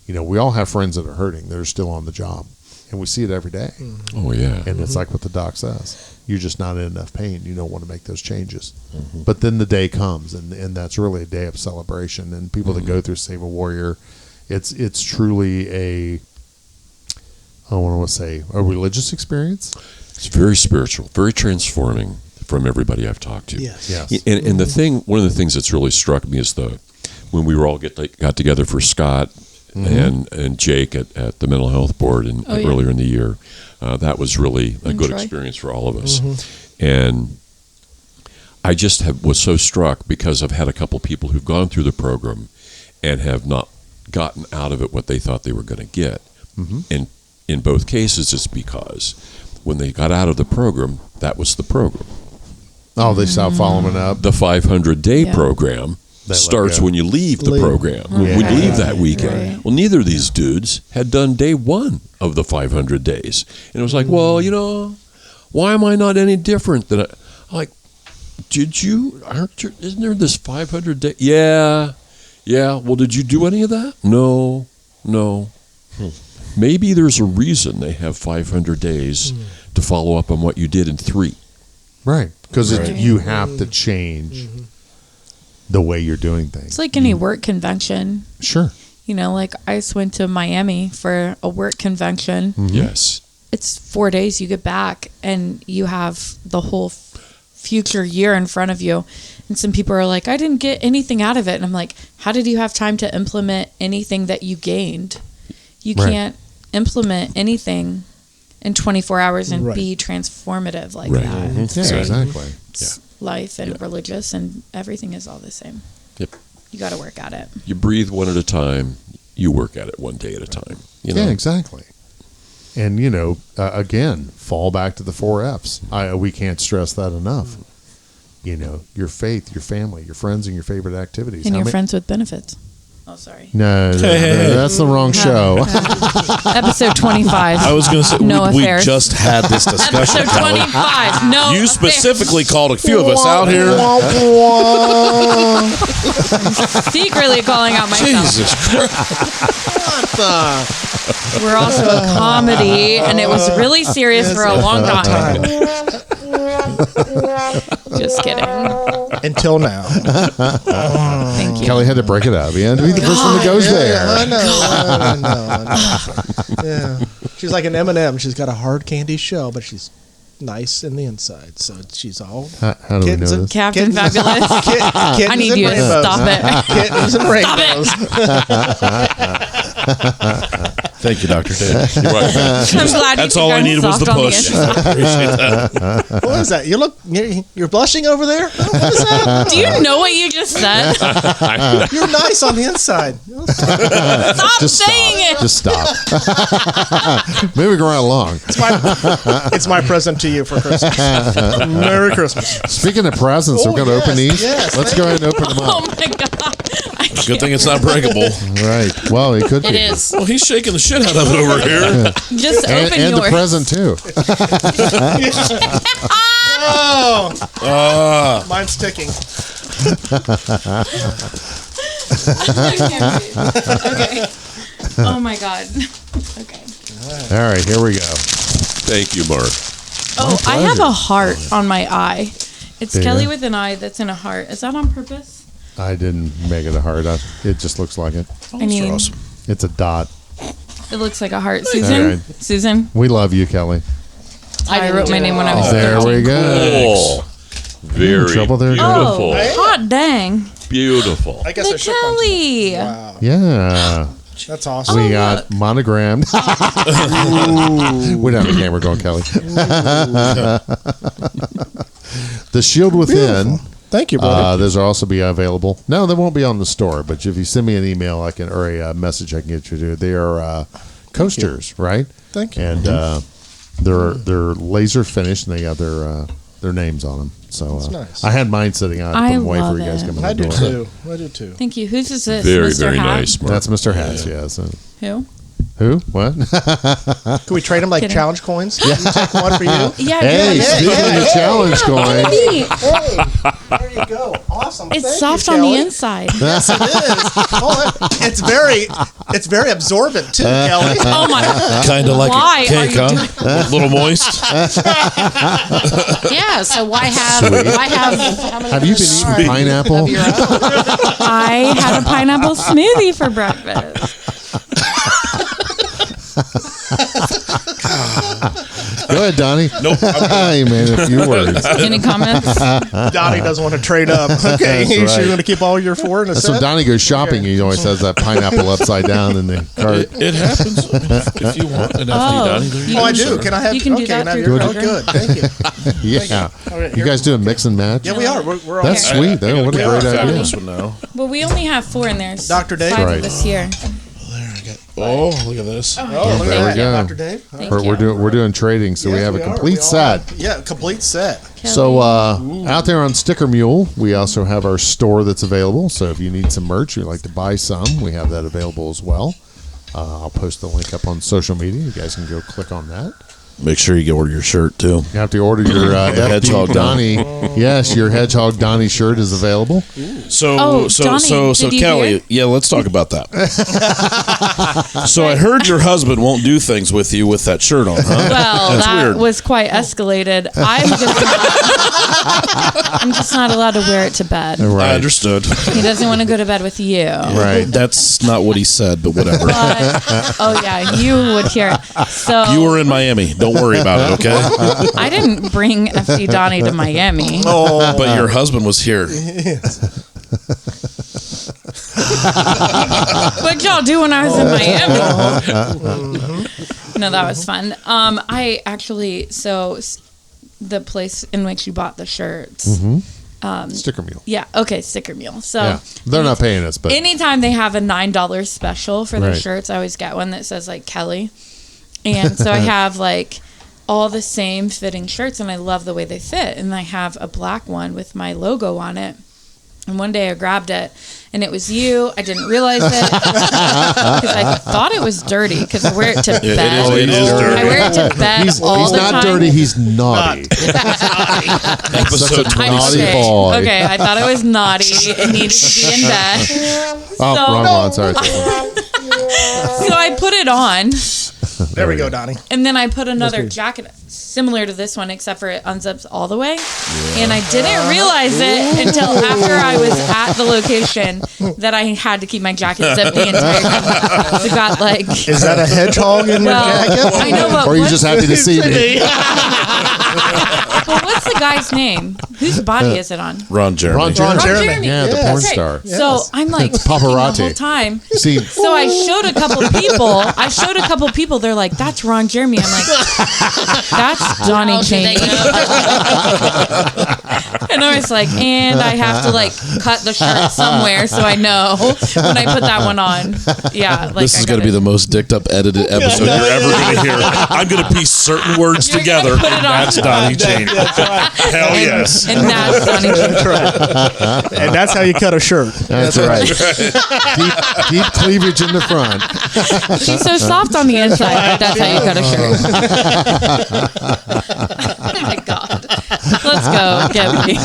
A: we all have friends that are hurting. They're still on the job, and we see it every day.
B: Oh yeah.
A: And it's like what the doc says. You're just not in enough pain. You don't want to make those changes. But then the day comes, and that's really a day of celebration. And people that go through Save a Warrior, it's truly I want to say, a religious experience.
B: It's very spiritual, very transforming from everybody I've talked to.
D: Yes.
B: And one of the things that's really struck me is when we were all got together for Scott and Jake at the mental health board earlier in the year. That was really a good experience for all of us. And I just was so struck because I've had a couple people who've gone through the program and have not gotten out of it what they thought they were going to get. And in both cases, it's because when they got out of the program, that was the program.
A: Oh, they stopped following up.
B: The 500-day program starts when you leave the program. We leave that weekend. Well, neither of these dudes had done day one of the 500 days. And it was like, well, why am I not any different than isn't there this 500 day? Yeah. Well, did you do any of that? No. Maybe there's a reason they have 500 days to follow up on what you did in 3.
A: Right. Because you have to change the way you're doing things.
C: It's like any work convention.
A: Sure.
C: Like I just went to Miami for a work convention.
B: Yes.
C: It's 4 days. You get back and you have the whole future year in front of you. And some people are like, I didn't get anything out of it. And I'm like, how did you have time to implement anything that you gained? You can't implement anything in 24 hours and be transformative like that.
A: Yeah,
C: So
A: exactly.
C: life and religious and everything is all the same.
B: Yep.
C: You got to work at it.
B: You breathe one at a time. You work at it one day at a time.
A: Yeah, exactly. And, again, fall back to the 4 Fs. We can't stress that enough. Your faith, your family, your friends, and your favorite activities.
C: And your friends with benefits. Oh, sorry.
A: No, that's the wrong show.
C: Episode 25.
E: I was going to say,
C: No
E: we
C: affairs.
E: just had this discussion,
C: Episode
E: Kelly.
C: 25. No
E: You
C: affairs.
E: specifically called a few of us out here.
C: Secretly calling out myself.
E: Jesus Christ.
C: We're also a comedy, and it was really serious for a long time. Just kidding.
D: Until now.
C: Thank you.
A: Kelly had to break it up. He had to be the first one that goes there.
D: I know. Yeah. She's like an M&M. She's got a hard candy shell, but she's nice in the inside. So she's all
A: How do we know
D: kittens and-
A: this?
C: Captain Fabulous.
D: kittens
C: I need
D: and
C: you to
D: rainbows.
C: stop it.
D: Kittens and rainbows.
E: Thank you, Dr. Dan.
C: I'm glad
E: That's
C: you
E: all I
C: guys
E: needed was the
C: soft on
E: push.
C: inside.
E: Appreciate that.
D: What is that? You're blushing over there? What is that?
C: Do you know what you just said?
D: You're nice on the inside.
C: Stop saying it.
A: Just stop. Moving right along.
D: It's my present to you for Christmas. Merry Christmas.
A: Speaking of presents, we're going to open these.
D: yes,
A: Let's go ahead and open them
C: Oh
A: up.
C: my god. I
E: Good thing it's not breakable.
A: Right. Well, it could
F: It
A: be.
F: is.
E: Well, he's shaking the shit out of it over here.
C: just open
A: And the
C: yours.
A: present, too.
D: Oh, mine's ticking.
C: Okay. Oh my god. Okay.
A: All right, here we go.
B: Thank you, Mark.
C: Oh, I have a heart on my eye. It's
A: Yeah.
C: Kelly with an eye that's in a heart. Is that on purpose?
A: I didn't make it a heart. It just looks like it.
C: I mean,
E: awesome.
A: It's a dot.
C: it looks like a heart. Susan?
A: All right.
C: Susan?
A: We love you, Kelly.
C: I wrote my name when I was
A: There
C: 13.
A: we go.
B: Cool. Very
A: trouble there?
B: beautiful.
C: Oh, hot dang.
B: Beautiful.
D: I guess I
C: The
D: shook one.
C: Kelly.
D: Wow.
A: Yeah.
D: That's awesome.
A: We got monogrammed. We don't have a camera going, Kelly. The Shield Within.
D: Beautiful. Thank you, buddy.
A: Those will also be available. No, they won't be on the store, but if you send me an email, or a message, I can get you to. They are coasters, right?
D: Thank you.
A: And they're laser finished, and they got their names on them. So
D: nice.
A: I had mine sitting out. I
C: I
A: put them away
C: love
A: for you guys
C: it.
A: coming
D: I
A: in the
D: do
A: door.
D: too. I do too.
C: Thank you. Whose is this?
B: Very,
C: Mr.
B: very
C: Hat?
B: nice, Mark.
A: That's Mr. Hats, yes.
C: Who?
A: Who? What?
D: Can we trade them like
C: Kidding.
D: challenge coins? Yeah. You take one for you.
C: Yeah,
A: Hey,
C: good.
A: speaking of the challenge coin.
C: Neat.
D: Hey, there you go. Awesome.
C: It's
D: Thank
C: soft
D: you,
C: on the
D: Kelly.
C: inside.
D: Yes, it is. Oh, it's very absorbent too, Kelly.
C: Oh my!
E: Kind of like
C: Why
E: a cake,
C: are you
E: huh? A little moist.
F: Yeah, so why have how many
A: Have you been
F: others
A: eating pineapple?
F: of your own?
C: I had a pineapple smoothie for breakfast.
A: Go ahead, Donnie.
E: Nope.
A: Hey, man, a few words.
C: Any comments?
D: Donnie doesn't want to trade up. Okay,
A: That's
D: you
A: right.
D: want to keep all your four in a
A: That's
D: set?
A: when Donnie goes shopping. He always has that pineapple upside down in the cart.
E: It happens. If you want an FD, Donnie, there you
D: Oh,
E: go.
D: I do.
E: sir.
D: Can I have?
C: You can do
D: okay,
C: that
D: now
C: through
D: you're
C: the
D: oh, good. Thank you.
A: Yeah.
D: All right,
A: You
D: here-
A: guys doing mix and match?
D: Yeah, we are. We're all
A: That's sweet. Though. What a
E: We
A: great
E: are
A: idea.
E: fabulous one now.
C: Well, we only have 4 in there.
D: Dr. Dave?
C: 5
A: Right.
C: of us here.
E: Oh, look at this.
D: Oh, look
A: There
D: at
A: we
D: that,
A: go.
D: Dr. Dave.
C: Thank
A: We're
C: you.
A: doing trading, so we
D: Yes,
A: have a
D: are.
A: complete
D: We all
A: set.
D: have- yeah, complete set.
A: So out there on Sticker Mule, we also have our store that's available. So if you need some merch, you'd like to buy some, we have that available as well. I'll post the link up on social media. You guys can go click on that.
E: Make sure you go order your shirt too.
A: You have to order your
E: Hedgehog
A: FD Donnie. Yes, your Hedgehog Donnie shirt is available.
E: So,
C: Oh,
E: so,
C: Donnie,
E: so, so,
C: did you
E: Kelly,
C: hear?
E: yeah, let's talk about that. So I heard your husband won't do things with you with that shirt on, huh?
C: Well,
E: That's
C: that
E: weird.
C: was quite escalated. I'm just not allowed to wear it to bed.
E: I understood.
C: He doesn't want to go to bed with you.
A: Right.
E: That's not what he said, but whatever.
C: But, oh yeah, you would hear it. So
E: You were in Miami. Don't worry about it, okay?
C: I didn't bring FD Donnie to Miami.
D: Oh,
E: But your husband was here.
C: What'd y'all do when I was in Miami? No, that was fun. I actually the place in which you bought the shirts.
A: Sticker Mule.
C: Yeah. Okay. Sticker Mule. So
A: Yeah. They're not paying us, but
C: anytime they have a $9 special for their
A: Right.
C: shirts, I always get one that says like Kelly. And so I have like all the same fitting shirts and I love the way they fit. And I have a black one with my logo on it. And one day I grabbed it and it was you. I didn't realize it because I thought it was dirty because I wear it to bed.
E: It is dirty.
C: I wear it to bed
A: he's
C: all the
A: not
C: time.
A: dirty. He's naughty.
E: Episode
A: Such a
E: 20.
A: naughty
C: Okay.
A: boy.
C: Okay, I thought it was naughty. It needed to be in bed.
A: Oh,
C: So-
A: wrong one. Sorry.
C: So I put it on.
D: there we go, Donnie.
C: And then I put another jacket similar to this one, except for it unzips all the way. And I didn't realize it until after I was at the location that I had to keep my jacket zipped the entire time. So it got like,
D: Is that a hedgehog in your
C: well,
D: jacket?
C: I know, but
A: Or are you
C: what's,
A: just happy to see me?
C: but what's the guy's name? Whose body is it on?
E: Ron Jeremy.
A: Ron Jeremy.
D: Jeremy.
A: Yeah, the
D: Yes.
A: porn
C: That's right.
A: star.
C: So I'm like
A: It's
C: thinking the
A: paparazzi.
C: whole time.
A: See,
C: So I showed a couple people. They're like, "That's Ron Jeremy." I'm like, "That's Donnie
F: How do they
C: Cheney."
F: know?
C: And I was like, and I have to like cut the shirt somewhere so I know when I put that one on. Yeah, like
E: This is going to be the most dicked up edited episode you're ever going to hear. I'm going to piece certain words
C: You're
E: together,
C: gonna put
E: and
C: it on.
E: that's Donnie Cheney. Hell yes.
C: and that's Donnie Cheney.
D: And that's how you cut a shirt.
A: that's right. deep cleavage in the front.
C: She's so soft on the inside, but that's how you cut a shirt. Oh my god. Let's go, Gabby.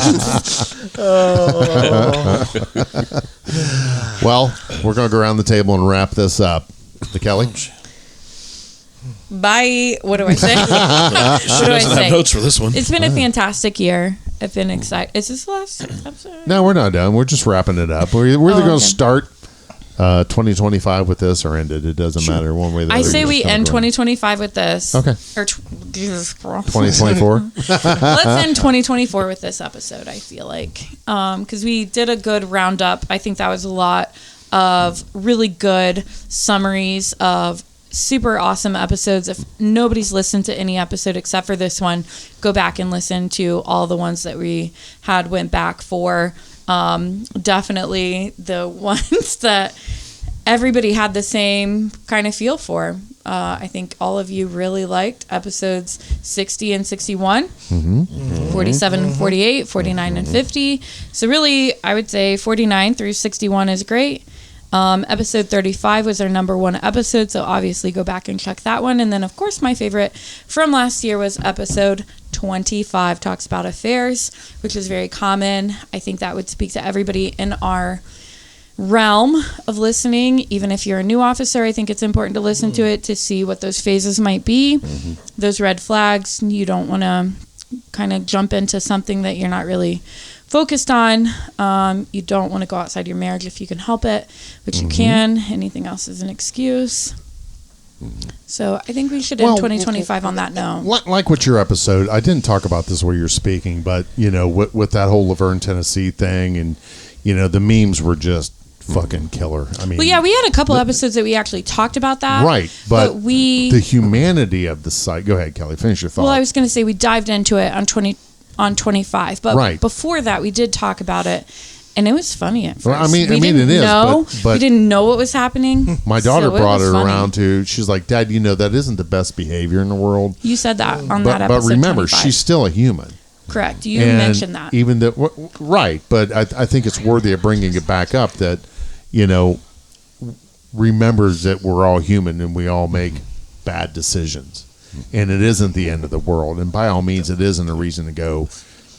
A: Well, we're going to go around the table and wrap this up. The Kelly?
C: Bye. What do I say? What do
E: She
C: I
E: doesn't have
C: say?
E: notes for this one.
C: It's been a fantastic year. I've been excited. Is this the last episode?
A: No, we're not done. We're just wrapping it up. We're either going to
C: okay.
A: start 2025 with this or end it. It doesn't matter one way or the other.
C: I say
A: We're
C: we
A: just gonna
C: end
A: go on.
C: 2025 with this.
A: Okay.
C: Or Jesus Christ.
A: 2024?
C: Let's end 2024 with this episode, I feel like. Because we did a good roundup. I think that was a lot of really good summaries of super awesome episodes. If nobody's listened to any episode except for this one, go back and listen to all the ones that we went back for. Definitely the ones that everybody had the same kind of feel for. I think all of you really liked episodes 60 and 61, 47 and 48, 49 and 50. So really, I would say 49 through 61 is great. Episode 35 was our number 1 episode, so obviously go back and check that one. And then, of course, my favorite from last year was episode 25, talks about affairs, which is very common. I think that would speak to everybody in our realm of listening. Even if you're a new officer, I think it's important to listen to it to see what those phases might be, those red flags. You don't want to kind of jump into something that you're not really focused on. You don't want to go outside your marriage if you can help it, which you can. Anything else is an excuse. So I think we should end 2025 on that note.
A: Like with your episode, I didn't talk about this where you're speaking, but with that whole Laverne, Tennessee thing, and the memes were just fucking killer. I mean,
C: well, yeah, we had a couple episodes that we actually talked about that,
A: right? But
C: we
A: the humanity of the site. Go ahead, Kelly. Finish your thought.
C: Well, I was going to say we dived into it on 25, but
A: right.
C: before that, we did talk about it. And it was funny at first.
A: Well,
C: we
A: it is. But
C: we didn't know what was happening.
A: My daughter brought it around to. She's like, Dad, that isn't the best behavior in the world.
C: You said that on that episode.
A: But remember,
C: 25.
A: she's still a human.
C: Correct. You mentioned that.
A: Even right. But I think it's worthy of bringing it back up that, remembers that we're all human and we all make bad decisions. And it isn't the end of the world. And by all means, it isn't a reason to go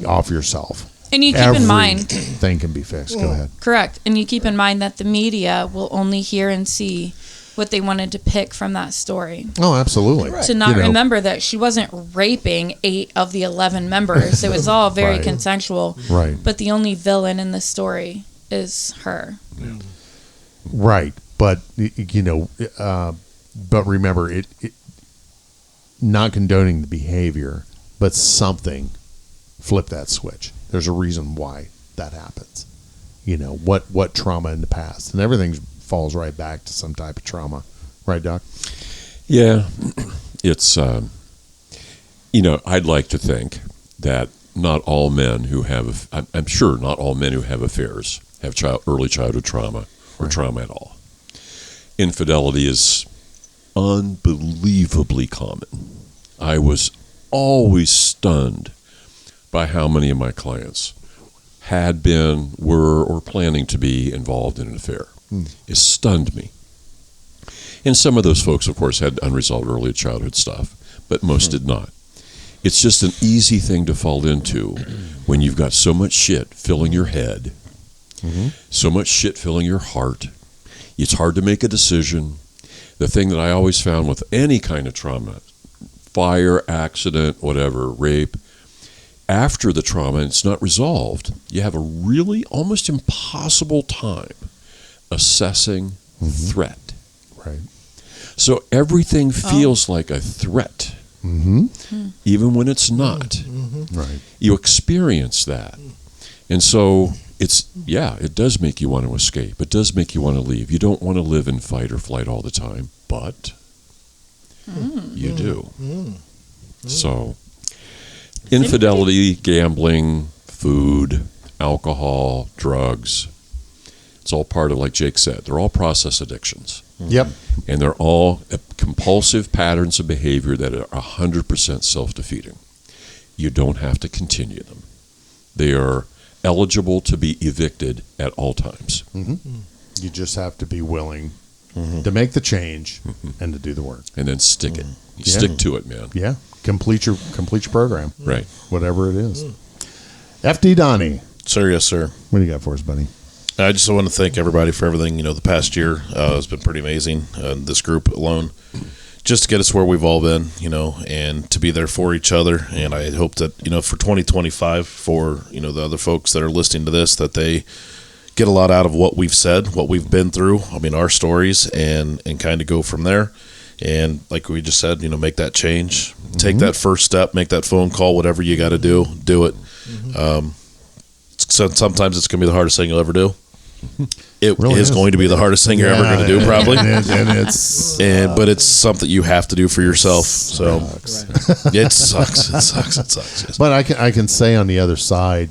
A: off yourself.
C: And you keep in mind,
A: thing can be fixed. Go ahead.
C: Correct. And you keep in mind that the media will only hear and see what they wanted to pick from that story.
A: Oh, absolutely.
C: Right. To not remember that she wasn't raping 8 of the 11 members. It was all very consensual.
A: Right.
C: But the only villain in the story is her.
B: Yeah.
A: Right. But, but remember, it not condoning the behavior, but something flip that switch. There's a reason why that happens. What trauma in the past, and everything falls right back to some type of trauma, right, Doc?
B: Yeah, it's I'd like to think that not all men who have I'm sure not all men who have affairs have early childhood trauma or trauma at all. Infidelity is unbelievably common. I was always stunned by how many of my clients had been, were, or planning to be involved in an affair. It stunned me. And some of those folks, of course, had unresolved early childhood stuff, but most did not. It's just an easy thing to fall into when you've got so much shit filling your head, so much shit filling your heart. It's hard to make a decision. The thing that I always found with any kind of trauma, fire, accident, whatever, rape, after the trauma, it's not resolved, you have a really almost impossible time assessing threat.
A: Right.
B: So everything feels like a threat, even when it's not.
A: Right.
B: You experience that. And so it does make you want to escape. It does make you want to leave. You don't want to live in fight or flight all the time, but you do. So infidelity, gambling, food, alcohol, drugs, it's all part of, like Jake said, they're all process addictions.
A: Yep.
B: And they're all compulsive patterns of behavior that are 100% self-defeating. You don't have to continue them. They are eligible to be evicted at all times.
A: You just have to be willing to make the change and to do the work.
B: And then stick it. You stick to it, man.
A: Yeah. Complete your program.
B: Right.
A: Whatever it is. FD Donnie.
E: Sir, yes, sir.
A: What do you got for us, buddy?
E: I just want to thank everybody for everything. The past year has been pretty amazing. This group alone, just to get us where we've all been, and to be there for each other. And I hope that, for 2025, for, the other folks that are listening to this, that they get a lot out of what we've said, what we've been through, our stories, and kind of go from there. And like we just said, make that change, take that first step, make that phone call, whatever you got to do it. So sometimes it's going to be the hardest thing you'll ever do. It really is going to be the hardest thing you're ever going to do, probably. But it's something you have to do for yourself. So it sucks. It sucks. Yes.
A: But I can say on the other side,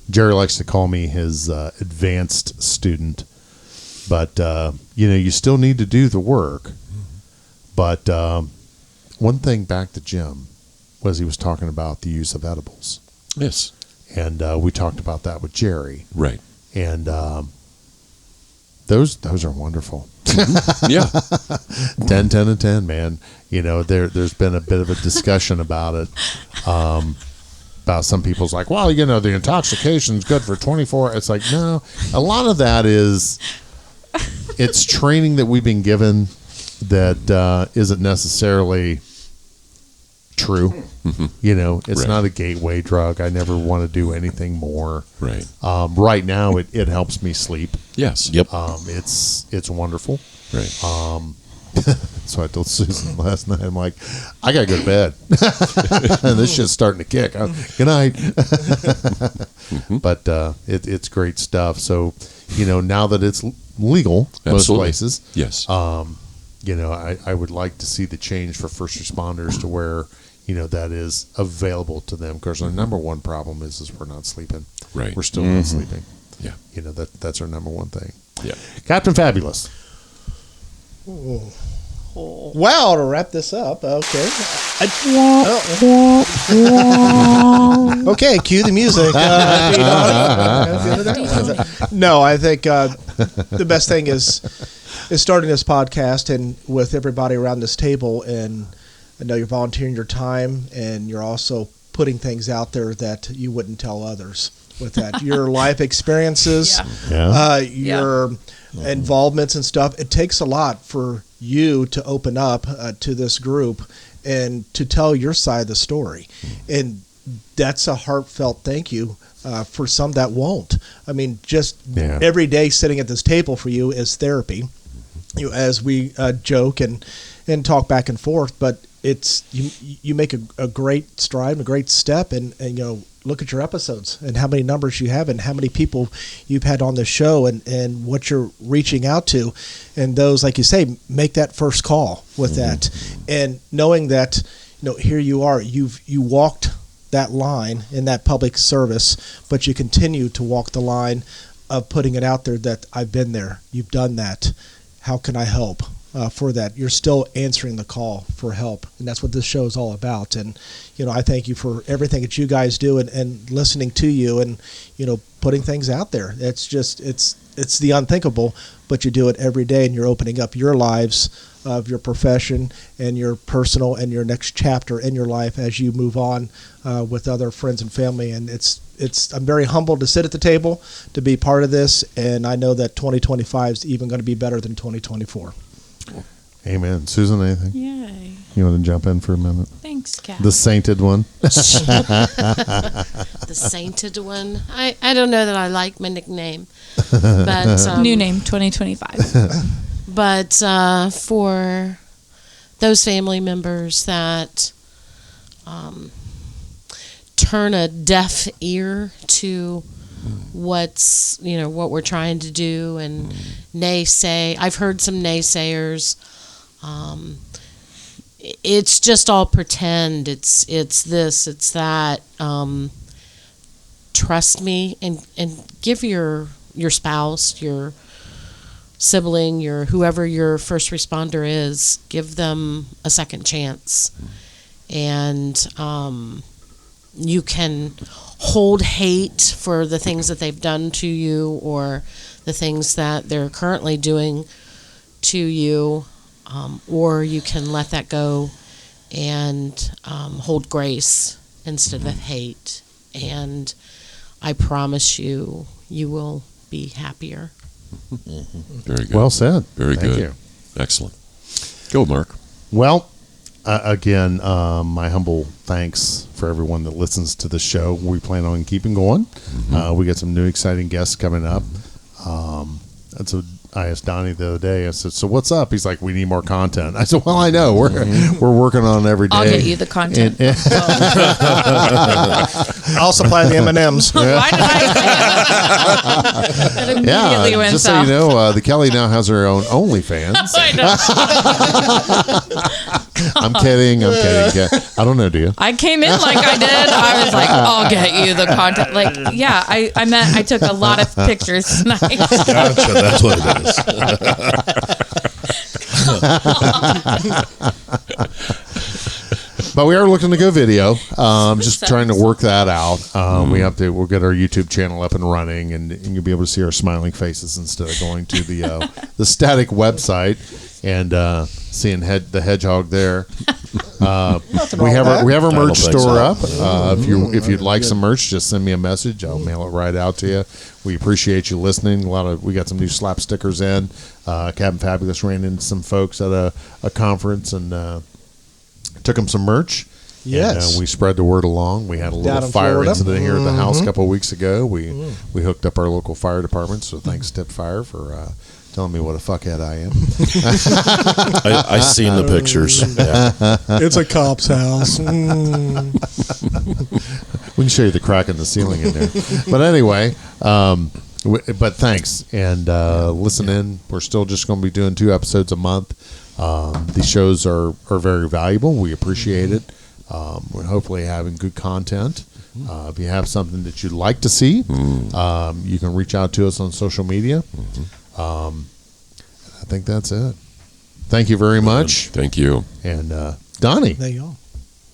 A: Jerry likes to call me his advanced student. But you still need to do the work. But one thing back to Jim was he was talking about the use of edibles.
B: Yes.
A: And we talked about that with Jerry.
B: Right.
A: And those are wonderful.
B: Yeah.
A: 10, 10, and 10, man. You know, there's been a bit of a discussion about it. About some people's like, well, you know, the intoxication's good for 24. It's like, no, a lot of that is, it's training that we've been given that isn't necessarily true. You know, it's
B: Right.
A: not a gateway drug. I never want to do anything more.
B: Right.
A: Right now, it helps me sleep.
B: Yes.
E: Yep.
A: It's wonderful.
B: Right.
A: So I told Susan last night, I'm like, I gotta go to bed. And this shit's starting to kick. Good night. But it's great stuff. So, you know, now that it's legal most
B: Absolutely.
A: places,
B: Yes.
A: you know, I would like to see the change for first responders to where, you know, that is available to them. Because our number one problem is we're not sleeping.
B: Right.
A: We're still not sleeping.
B: Yeah.
A: You know, that's our number one thing.
B: Yeah.
A: Captain Fabulous.
D: Well, to wrap this up, okay. Okay, cue the music. No, I think the best thing is starting this podcast and with everybody around this table, and I know you're volunteering your time and you're also putting things out there that you wouldn't tell others. With that, your life experiences, your involvements and stuff. It takes a lot for you to open up to this group and to tell your side of the story, and that's a heartfelt thank you for some that won't. I mean, just every day sitting at this table for you is therapy. You, as we joke and talk back and forth, but it's you make a great stride and a great step, and you know, look at your episodes and how many numbers you have and how many people you've had on the show and what you're reaching out to, and those, like you say, make that first call with that, and knowing that, you know, here you are, you walked that line in that public service, but you continue to walk the line of putting it out there that I've been there, you've done that, how can I help? For that, you're still answering the call for help, and that's what this show is all about. And you know, I thank you for everything that you guys do, and listening to you, and you know, putting things out there. It's just it's the unthinkable, but you do it every day, and you're opening up your lives of your profession and your personal and your next chapter in your life as you move on with other friends and family. And it's I'm very humbled to sit at the table to be part of this, and I know that 2025 is even going to be better than 2024.
A: Amen. Susan, anything?
C: Yay.
A: You want to jump in for a minute?
C: Thanks, Kat.
A: The sainted one.
F: The sainted one. I don't know that I like my nickname, but
C: New name 2025.
F: But for those family members that turn a deaf ear to what we're trying to do, and naysay. I've heard some naysayers. It's just all pretend. It's this, it's that. Trust me, and give your spouse, your sibling, your whoever your first responder is, give them a second chance. And you can hold hate for the things that they've done to you or the things that they're currently doing to you, or you can let that go and hold grace instead of hate. And I promise you, you will be happier.
B: Very good.
A: Well said.
B: Very
A: Thank
B: good.
A: you.
B: Excellent. Go, Mark.
A: Well, again, my humble thanks for everyone that listens to the show. We plan on keeping going. We got some new exciting guests coming up. And so I asked Donnie the other day, I said, so what's up? He's like, we need more content. I said, well, I know. We're working on it every day.
C: I'll get you the content.
D: I'll supply the M&Ms.
C: Why did I say that? That immediately went
A: just so
C: south.
A: you know, the Kelly now has her own OnlyFans.
C: I know.
A: I'm kidding. I don't know, do you?
C: I came in like I did. I was like, I'll get you the content. Like, yeah, I took a lot of pictures tonight.
E: Gotcha, that's what it is.
A: But we are looking to go video. Just trying to work that out. We'll get our YouTube channel up and running, and you'll be able to see our smiling faces instead of going to the static website and seeing the hedgehog there. We have our merch store up. If you'd like some merch, just send me a message. I'll mail it right out to you. We appreciate you listening. We got some new slap stickers in. Captain Fabulous ran into some folks at a conference and took them some merch.
D: Yes.
A: And we spread the word along. We had a
D: Down
A: little
D: in
A: fire
D: Florida.
A: incident here at the house a couple of weeks ago. We hooked up our local fire department. So thanks, Tip Fire, for telling me what a fuckhead I am.
E: I seen the pictures. Yeah.
D: It's a cop's house.
A: We can show you the crack in the ceiling in there. But anyway, but thanks. And listen in. We're still just going to be doing 2 episodes a month. These shows are very valuable. We appreciate it. We're hopefully having good content. If you have something that you'd like to see, you can reach out to us on social media. I think that's it. Thank you very much.
B: Thank you.
A: And Donnie,
D: There you go.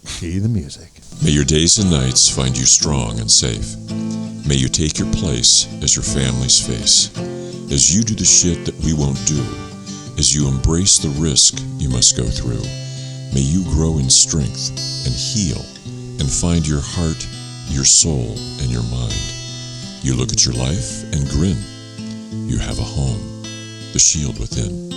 A: key the music.
B: May your days and nights find you strong and safe. May you take your place as your family's face. As you do the shit that we won't do. As you embrace the risk you must go through. May you grow in strength and heal and find your heart, your soul, and your mind. You look at your life and grin. You have a home, the shield within.